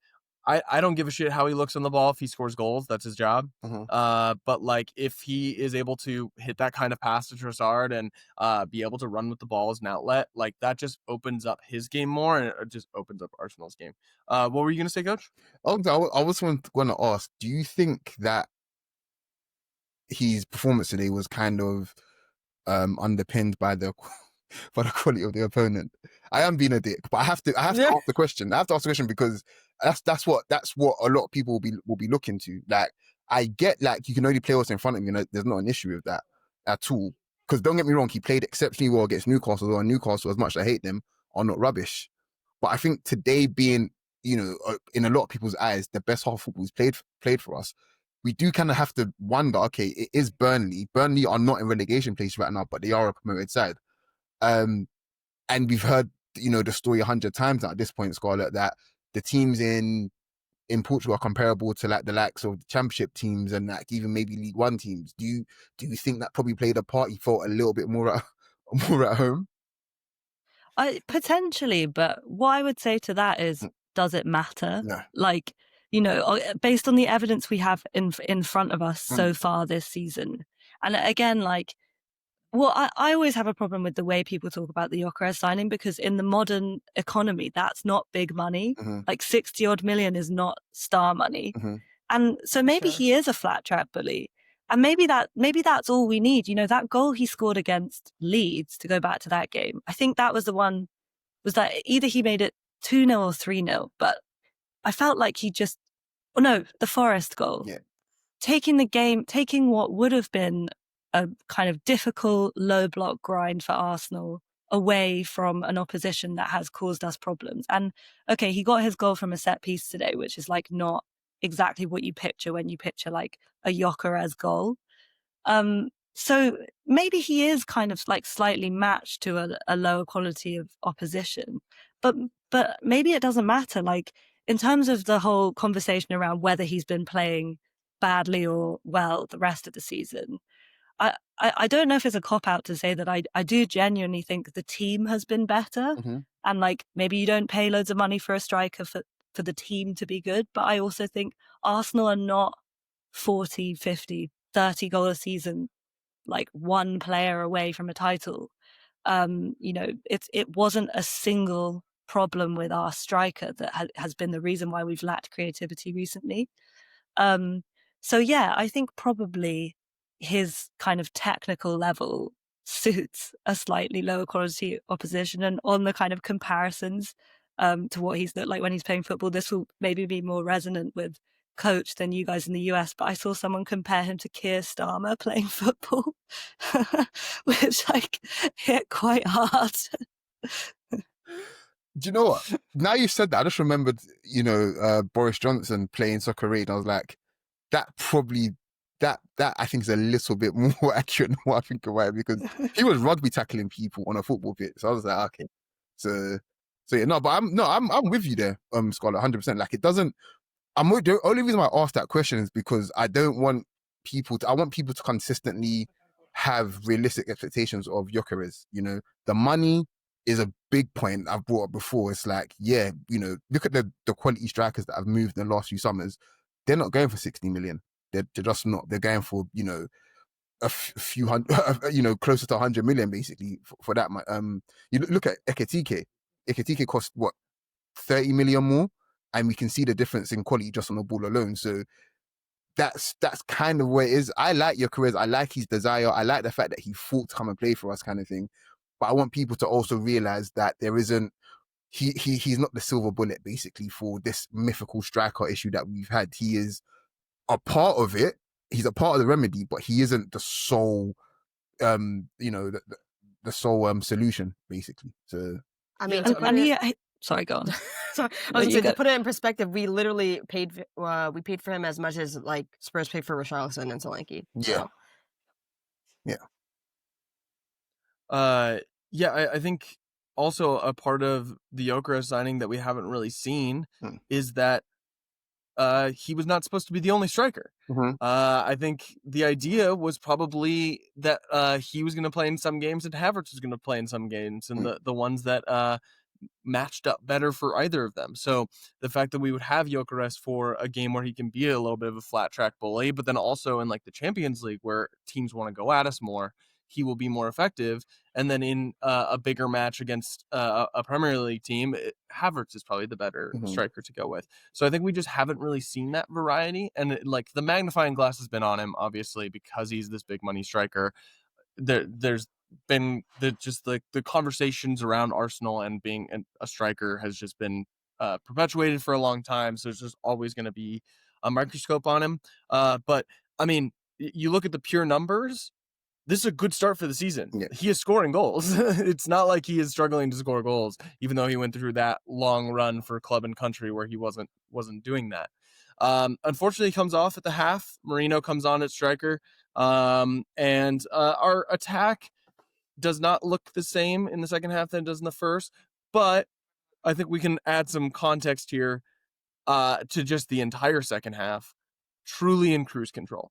I don't give a shit how he looks on the ball if he scores goals. That's his job. But like if he is able to hit that kind of pass to Trossard and be able to run with the ball as an outlet, like that just opens up his game more and it just opens up Arsenal's game. What were you going to say, Coach? I was going to ask, do you think that his performance today was kind of underpinned by the quality of the opponent? I am being a dick, but I have to ask the question. I have to ask the question because that's what a lot of people will be looking to. Like, I get like you can only play what's in front of you. There's not an issue with that at all. Because don't get me wrong, he played exceptionally well against Newcastle. Or Newcastle, as much as I hate them, are not rubbish. But I think today being, in a lot of people's eyes, the best half of football he's played for us. We do kind of have to wonder. Okay, it is Burnley. Burnley are not in relegation place right now, but they are a promoted side. And we've heard, the story 100 times at this point, Scarlet, that the teams in Portugal are comparable to like the likes of the Championship teams and like even maybe League One teams. Do you think that probably played a part? He felt a little bit more at home? Potentially, but what I would say to that is, does it matter? No. Like, based on the evidence we have in front of us so far this season, and again, like. Well, I always have a problem with the way people talk about the Gyökeres signing because in the modern economy, that's not big money. Like 60 odd million is not star money. And so maybe he is a flat track bully. And maybe that's all we need. That goal he scored against Leeds, to go back to that game, I think that was the one, was that either he made it 2-0 or 3-0, but I felt like the Forest goal. Yeah. Taking what would have been a kind of difficult low block grind for Arsenal away from an opposition that has caused us problems. And okay, he got his goal from a set piece today, which is like not exactly what you picture when you picture like a Gyökeres goal. So maybe he is kind of like slightly matched to a lower quality of opposition, but maybe it doesn't matter. Like in terms of the whole conversation around whether he's been playing badly or well the rest of the season, I don't know if it's a cop-out to say that I do genuinely think the team has been better. And like maybe you don't pay loads of money for a striker for the team to be good. But I also think Arsenal are not 40, 50, 30 goal a season, like one player away from a title. It wasn't a single problem with our striker that has been the reason why we've lacked creativity recently. So yeah, I think probably his kind of technical level suits a slightly lower quality opposition, and on the kind of comparisons to what he's like when he's playing football, this will maybe be more resonant with Coach than you guys in the US, but I saw someone compare him to Keir Starmer playing football, which like hit quite hard. Do you know what? Now you said that, I just remembered, Boris Johnson playing Soccer Aid. I was like, that probably that I think is a little bit more accurate than what I think about it, because he was rugby tackling people on a football pitch. So I was like, okay. So yeah, no, but I'm with you there, Scarlett, 100%. Like it doesn't. The only reason why I asked that question is because I want people to consistently have realistic expectations of Gyökeres. The money is a big point I've brought up before. It's like, yeah, look at the quality strikers that have moved in the last few summers. They're not going for 60 million. They're just not. They're going for, a few hundred, closer to 100 million basically for that. You look at Ekitike. Ekitike cost what, 30 million more, and we can see the difference in quality just on the ball alone. So that's kind of where it is. I like Gyökeres. I like his desire. I like the fact that he fought to come and play for us, kind of thing. But I want people to also realize that there isn't. He's not the silver bullet basically for this mythical striker issue that we've had. He is a part of it. He's a part of the remedy, but he isn't the sole, the sole solution, basically. So I mean, Yeah, to put And it, sorry, go on. sorry, I was gonna say, to put it in perspective, we literally paid for him as much as like Spurs paid for Richarlison and Solanke. yeah, So. Yeah, I think also a part of the Gyökeres signing that we haven't really seen is that he was not supposed to be the only striker. Mm-hmm. I think the idea was probably that he was going to play in some games and Havertz was going to play in some games, and the ones that matched up better for either of them. So the fact that we would have Gyökeres for a game where he can be a little bit of a flat track bully, but then also in like the Champions League where teams want to go at us more, he will be more effective. And then in a bigger match against a Premier League team, Havertz is probably the better striker to go with. So I think we just haven't really seen that variety. And like the magnifying glass has been on him, obviously, because he's this big money striker. There's been the conversations around Arsenal and being a striker has just been perpetuated for a long time. So there's just always going to be a microscope on him. But I mean, you look at the pure numbers. This is a good start for the season. Yeah. He is scoring goals. It's not like he is struggling to score goals, even though he went through that long run for club and country where he wasn't doing that. Unfortunately, he comes off at the half. Merino comes on at striker. And our attack does not look the same in the second half than it does in the first. But I think we can add some context here to just the entire second half. Truly in cruise control.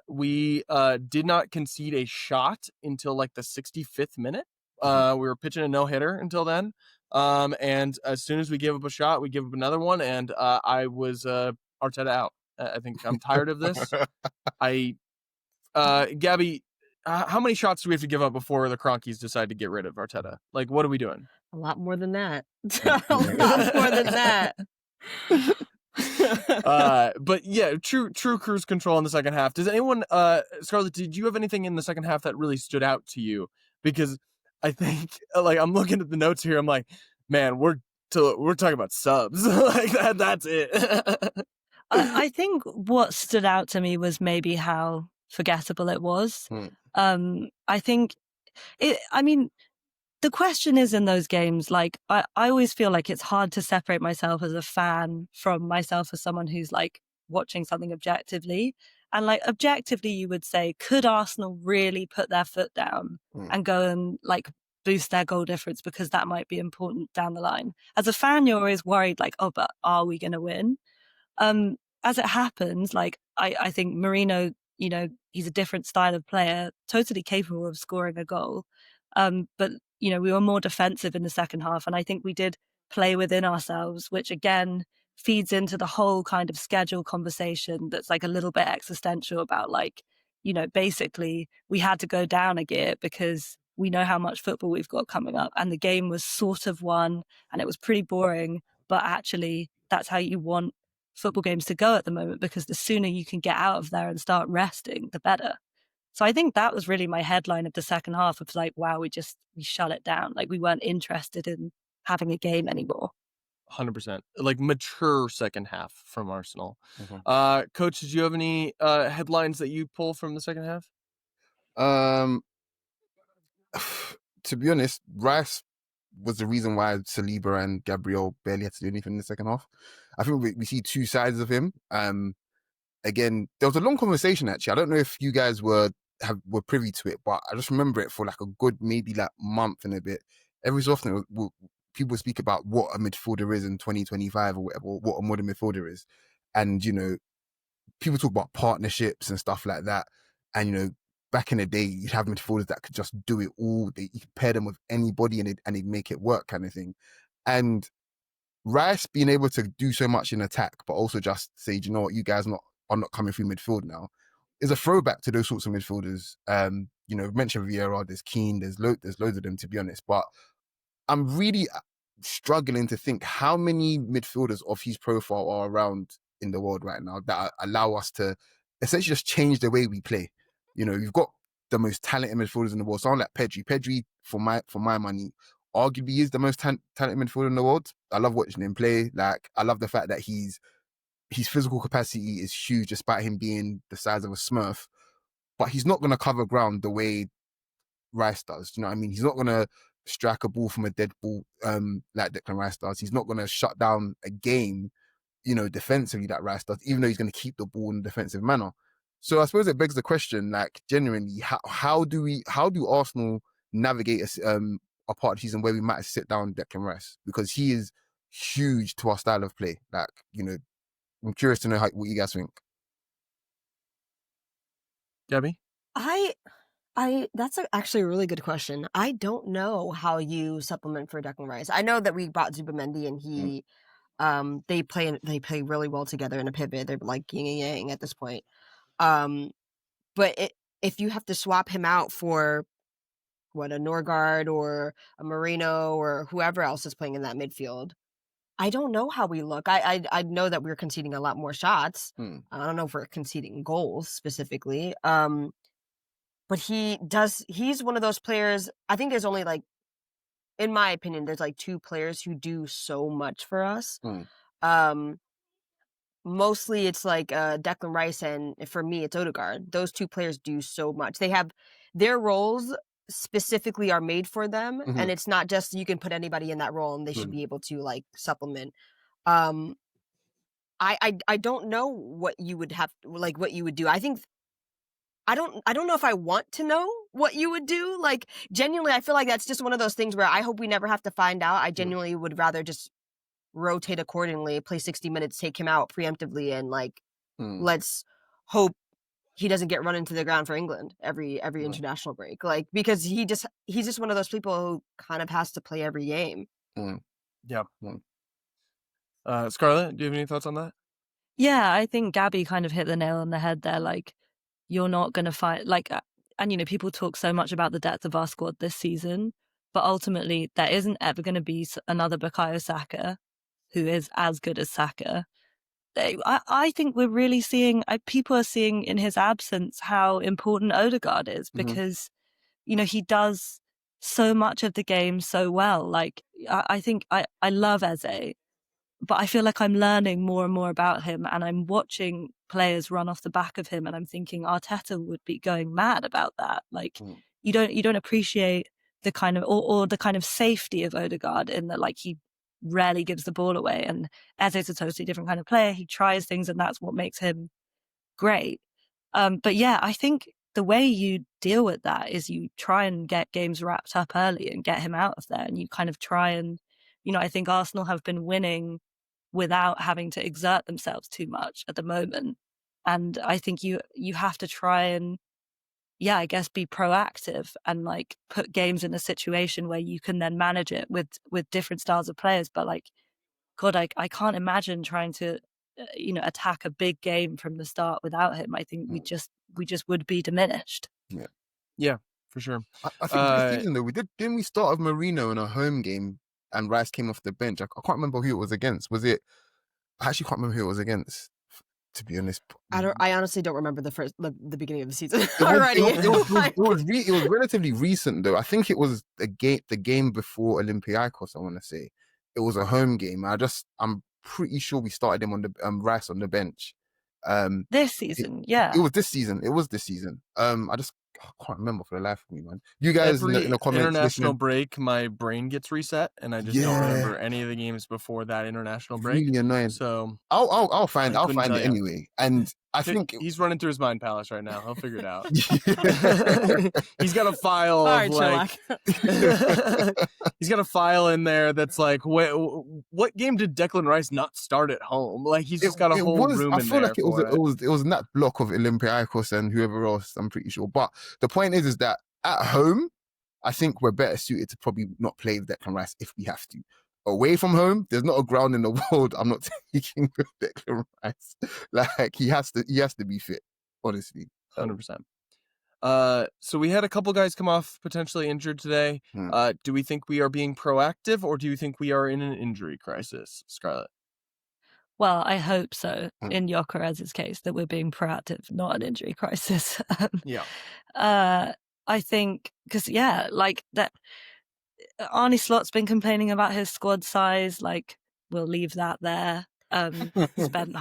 We did not concede a shot until like the 65th minute. We were pitching a no-hitter until then. And as soon as we give up a shot, we give up another one. And I was Arteta out. I think I'm tired of this. Gabby, how many shots do we have to give up before the Cronkies decide to get rid of Arteta? Like, what are we doing? A lot more than that. A lot more than that. But yeah, true cruise control in the second half. Does anyone, Scarlet, did you have anything in the second half that really stood out to you? Because I think, like, I'm looking at the notes here, I'm like, man, we're talking about subs. Like that's it. I think what stood out to me was maybe how forgettable it was. I think the question is in those games, like, I always feel like it's hard to separate myself as a fan from myself as someone who's like watching something objectively. And like objectively, you would say, could Arsenal really put their foot down and go and like boost their goal difference, because that might be important down the line? As a fan, you're always worried like, oh, but are we going to win? As it happens, like I think Merino, you know, he's a different style of player, totally capable of scoring a goal. But you know, we were more defensive in the second half, and I think we did play within ourselves, which again feeds into the whole kind of schedule conversation that's like a little bit existential about like, you know, basically we had to go down a gear because we know how much football we've got coming up, and the game was sort of won and it was pretty boring, but actually that's how you want football games to go at the moment, because the sooner you can get out of there and start resting, the better. So I think that was really my headline of the second half, of like, wow, we shut it down. Like we weren't interested in having a game anymore. 100%. Like mature second half from Arsenal. Coach, did you have any headlines that you pull from the second half? To be honest, Rice was the reason why Saliba and Gabriel barely had to do anything in the second half. I think we see two sides of him. Again, there was a long conversation actually. I don't know if you guys were privy to it, but I just remember it for like a good maybe like month and a bit. Every so often, people speak about what a midfielder is in 2025 or whatever, or what a modern midfielder is, and you know, people talk about partnerships and stuff like that. And you know, back in the day, you'd have midfielders that could just do it all. You could pair them with anybody and they'd make it work, kind of thing. And Rice being able to do so much in attack, but also just say, you know what, you guys are not coming through midfield now, is a throwback to those sorts of midfielders. You know, mentioned Vieira, there's Keane, there's loads of them, to be honest. But I'm really struggling to think how many midfielders of his profile are around in the world right now that allow us to essentially just change the way we play. You know, you've got the most talented midfielders in the world. Someone like Pedri. Pedri, for my money, arguably is the most talented midfielder in the world. I love watching him play. Like, I love the fact that his physical capacity is huge, despite him being the size of a Smurf. But he's not going to cover ground the way Rice does. Do you know what I mean? He's not going to strike a ball from a dead ball like Declan Rice does. He's not going to shut down a game, defensively that Rice does, even though he's going to keep the ball in a defensive manner. So I suppose it begs the question, like, genuinely, how do Arsenal navigate a part of the season where we might sit down Declan Rice? Because he is huge to our style of play. Like, I'm curious to know what you guys think. Gabby? That's actually a really good question. I don't know how you supplement for Declan Rice. I know that we bought Zubimendi and he, they play really well together in a pivot. They're like yin and yang at this point. But if you have to swap him out for a Norgard or a Marino or whoever else is playing in that midfield, I don't know how we look. I know that we're conceding a lot more shots. I don't know if we're conceding goals specifically. But he's one of those players. I think there's only in my opinion, there's two players who do so much for us. Mostly it's Declan Rice, and for me it's Odegaard. Those two players do so much. They have their roles specifically are made for them, and it's not just you can put anybody in that role and they should be able to supplement. I don't know what you would have what you would do. I don't know if I want to know what you would do. Genuinely, I feel like that's just one of those things where I hope we never have to find out. I genuinely would rather just rotate accordingly, play 60 minutes, take him out preemptively, and let's hope he doesn't get run into the ground for England every international break. Because he's just one of those people who kind of has to play every game. Yeah. Scarlet, do you have any thoughts on that? Yeah, I think Gabby kind of hit the nail on the head there. You're not going to fight and people talk so much about the depth of our squad this season, but ultimately there isn't ever going to be another Bukayo Saka who is as good as Saka. I think we're really seeing, people are seeing in his absence how important Odegaard is, because he does so much of the game so well. I think I love Eze, but I feel like I'm learning more and more about him, and I'm watching players run off the back of him, and I'm thinking Arteta would be going mad about that. You don't appreciate the kind of or the kind of safety of Odegaard in that he rarely gives the ball away, and Eze's a totally different kind of player. He tries things, and that's what makes him great. But yeah, I think the way you deal with that is you try and get games wrapped up early and get him out of there, and you kind of try and I think Arsenal have been winning without having to exert themselves too much at the moment. And I think you have to try and, I guess, be proactive and put games in a situation where you can then manage it with different styles of players. But God, I can't imagine trying to, attack a big game from the start without him. I think we just would be diminished. Yeah, for sure. I think this season though, didn't we start with Marino in a home game and Rice came off the bench? I can't remember who it was against. I actually can't remember who it was against, to be honest. I honestly don't remember the beginning of the season already. It was relatively recent though. I think it was the game before Olympiacos, I want to say. It was a home game. I'm pretty sure we started him on the Rice on the bench. This season, It was this season. I can't remember for the life of me, man. You guys in the comments, international break, my brain gets reset, and I just don't remember any of the games before that international break. Really annoying. So I'll find it anyway. And I think he's running through his mind palace right now. He'll figure it out. He's got a file of he's got a file in there that's what game did Declan Rice not start at home? He's just got a whole room in there. I feel like it was in that block of Olympiacos and whoever else, I'm pretty sure. But the point is that at home, I think we're better suited to probably not play with Declan Rice if we have to. Away from home, there's not a ground in the world I'm not taking with Declan Rice. He has to be fit, honestly. 100%. So we had a couple guys come off potentially injured today. Do we think we are being proactive, or do you think we are in an injury crisis, Scarlet? Well, I hope so, in Gyökeres's case, that we're being proactive, not an injury crisis. I think, because, that Arne Slot's been complaining about his squad size. We'll leave that there. Spent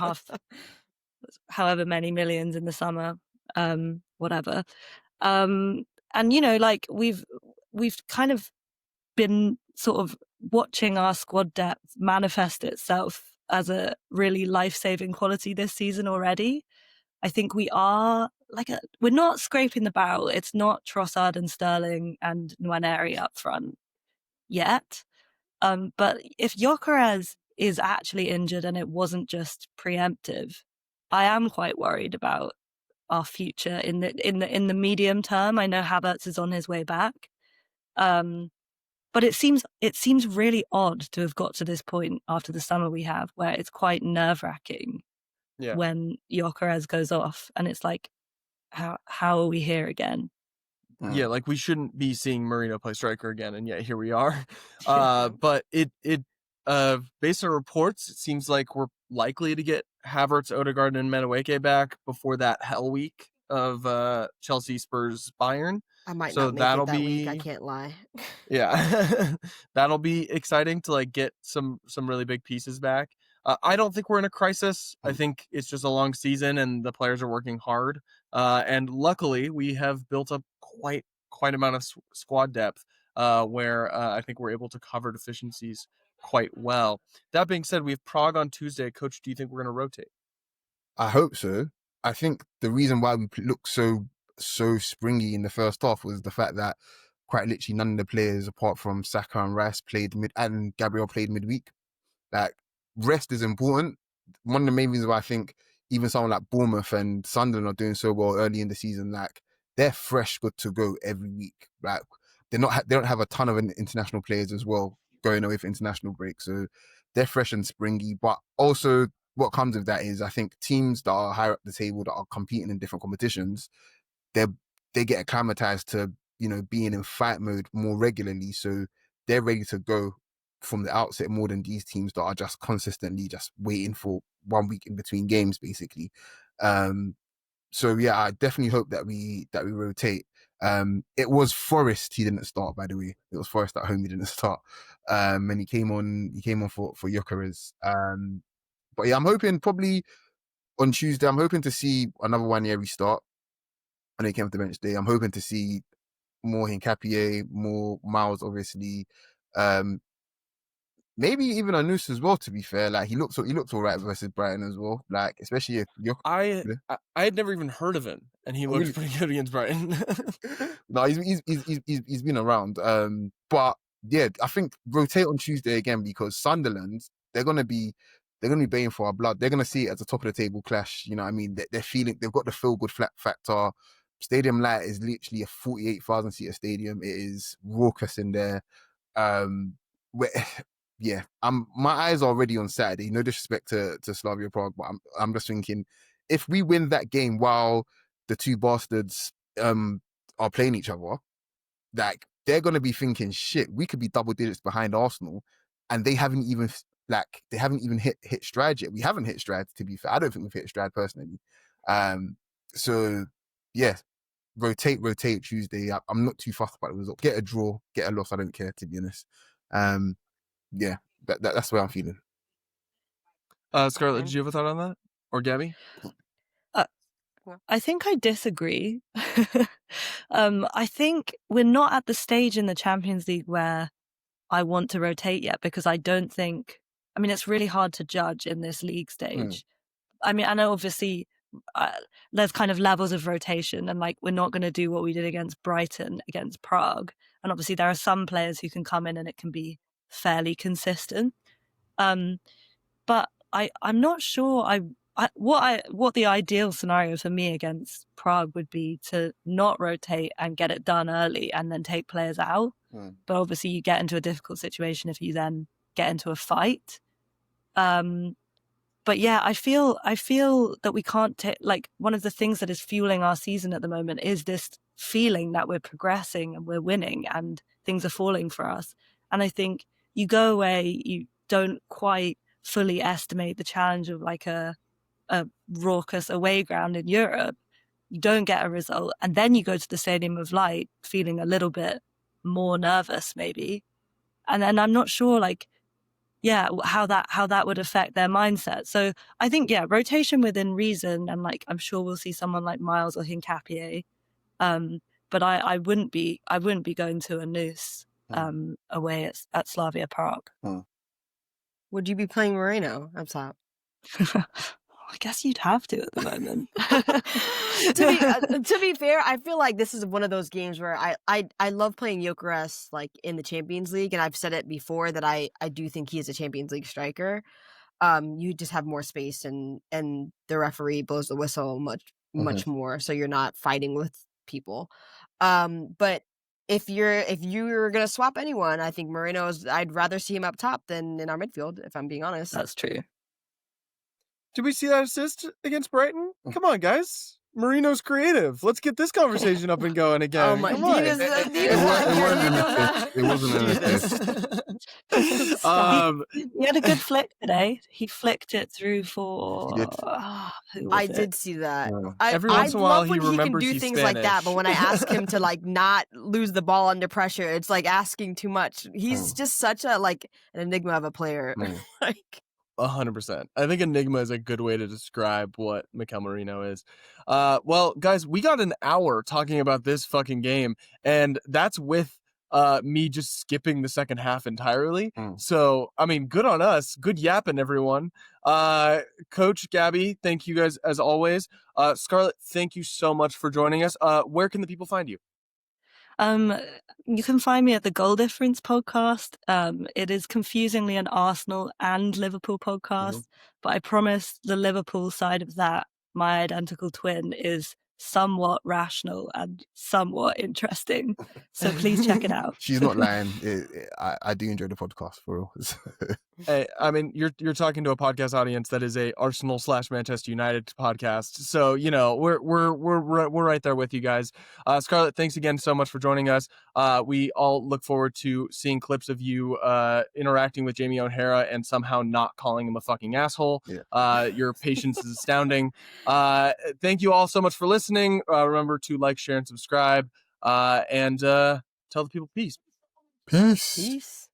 however many millions in the summer, whatever. And you know, like we've kind of been sort of watching our squad depth manifest itself as a really life-saving quality this season already. I think we are we're not scraping the barrel. It's not Trossard and Sterling and Nwaneri up front yet. But if Gyökeres is actually injured and it wasn't just preemptive, I am quite worried about our future in the medium term. I know Havertz is on his way back. But it seems really odd to have got to this point after the summer we have, where it's quite nerve-wracking when Gyökeres goes off, and it's like, how are we here again? Yeah, like we shouldn't be seeing Marino play striker again, and yet here we are. But it based on reports, it seems like we're likely to get Havertz, Odegaard, and Madueke back before that hell week of Chelsea, Spurs, Bayern. I might So not make that'll it that be week. I can't lie. Yeah, that'll be exciting to like get some really big pieces back. I don't think we're in a crisis. I think it's just a long season and the players are working hard. And luckily, we have built up quite amount of squad depth where I think we're able to cover deficiencies quite well. That being said, we have Prague on Tuesday. Coach, do you think we're going to rotate? I hope so. I think the reason why we look so springy in the first half was the fact that quite literally none of the players apart from Saka and Rice played and Gabriel played midweek. Like, rest is important. One of the main reasons why I think even someone like Bournemouth and Sunderland are doing so well early in the season, like they're fresh, good to go every week. Like they don't have a ton of international players as well going away for international break, so they're fresh and springy. But also, what comes with that is I think teams that are higher up the table that are competing in different competitions, they get acclimatized to being in fight mode more regularly, so they're ready to go from the outset more than these teams that are just consistently just waiting for 1 week in between games, basically. So yeah, I definitely hope that we rotate. It was Forest he didn't start, by the way. It was Forest at home he didn't start. And he came on for Gyökeres. But yeah, I'm hoping probably on Tuesday, I'm hoping to see another Nwaneri start. I know he came off the bench today. I'm hoping to see more Hincapié, more Miles, obviously. Maybe even Anus as well, to be fair. Like he looked all right versus Brighton as well. Like, especially if you're I had never even heard of him, and he looked pretty good against Brighton. No, he's been around. But yeah, I think rotate on Tuesday again because Sunderland, they're gonna be baying for our blood. They're gonna see it as a top of the table clash. You know what I mean? They're feeling, they've got the feel good flat factor. Stadium Light is literally a 48,000 seater stadium. It is raucous in there. Yeah, my eyes are already on Saturday. No disrespect to Slavia Prague, but I'm just thinking, if we win that game while the two bastards are playing each other, like they're gonna be thinking, shit, we could be double digits behind Arsenal, and they haven't even hit stride yet. We haven't hit stride, to be fair. I don't think we've hit stride personally. So yeah, rotate Tuesday. I'm not too fussed about the result. Get a draw, get a loss. I don't care, to be honest. Yeah, that's the way I'm feeling. Scarlet, did you have a thought on that? Or Gabby? I think I disagree. I think we're not at the stage in the Champions League where I want to rotate yet, because I don't think, I mean, it's really hard to judge in this league stage. I mean, I know obviously there's kind of levels of rotation, and like we're not going to do what we did against Brighton, against Prague. And obviously there are some players who can come in and it can be fairly consistent. But I'm not sure what the ideal scenario for me against Prague would be to not rotate and get it done early and then take players out. But obviously you get into a difficult situation if you then get into a fight. But yeah, I feel that we can't like, one of the things that is fueling our season at the moment is this feeling that we're progressing and we're winning and things are falling for us. And I think you go away, you don't quite fully estimate the challenge of like a raucous away ground in Europe. You don't get a result, and then you go to the Stadium of Light feeling a little bit more nervous maybe, and then I'm not sure like how that would affect their mindset. So I think rotation within reason, and like I'm sure we'll see someone like Miles or Hincapié, but I wouldn't be going to a noose away at Slavia Prague. Would you be playing Moreno up top? I guess you'd have to at the moment. To be fair, I feel like this is one of those games where I love playing Gyökeres like in the Champions League, and I've said it before that I do think he is a Champions League striker. You just have more space, and the referee blows the whistle much more, so you're not fighting with people. But if you're gonna swap anyone, I think I'd rather see him up top than in our midfield, if I'm being honest. That's true. Did we see that assist against Brighton? Come on, guys. Marino's creative. Let's get this conversation up and going again. Oh my! Come on. It wasn't an assist. He had a good flick today. He flicked it through for. He did. Who was I it? did see that. Every once in a while, love he when remembers can do he's things like that, but Spanish. when I ask him to like not lose the ball under pressure, it's like asking too much. He's just such a an enigma of a player. Like 100%. I think enigma is a good way to describe what Mikel Merino is. Well, guys, we got an hour talking about this fucking game, and that's with me just skipping the second half entirely. So, I mean, good on us. Good yapping, everyone. Coach Gabby, thank you guys as always. Scarlet, thank you so much for joining us. Where can the people find you? You can find me at the Goal Difference podcast. It is confusingly an Arsenal and Liverpool podcast, but I promise the Liverpool side of that, my identical twin, is somewhat rational and somewhat interesting. So please check it out. She's not lying. I do enjoy the podcast for real. Hey, I mean, you're talking to a podcast audience that is a Arsenal/Manchester United podcast, so you know we're right there with you guys. Scarlett, thanks again so much for joining us. We all look forward to seeing clips of you interacting with Jamie O'Hara and somehow not calling him a fucking asshole. Yeah. Your patience is astounding. Thank you all so much for listening. Remember to like, share, and subscribe. And tell the people peace. Peace. peace.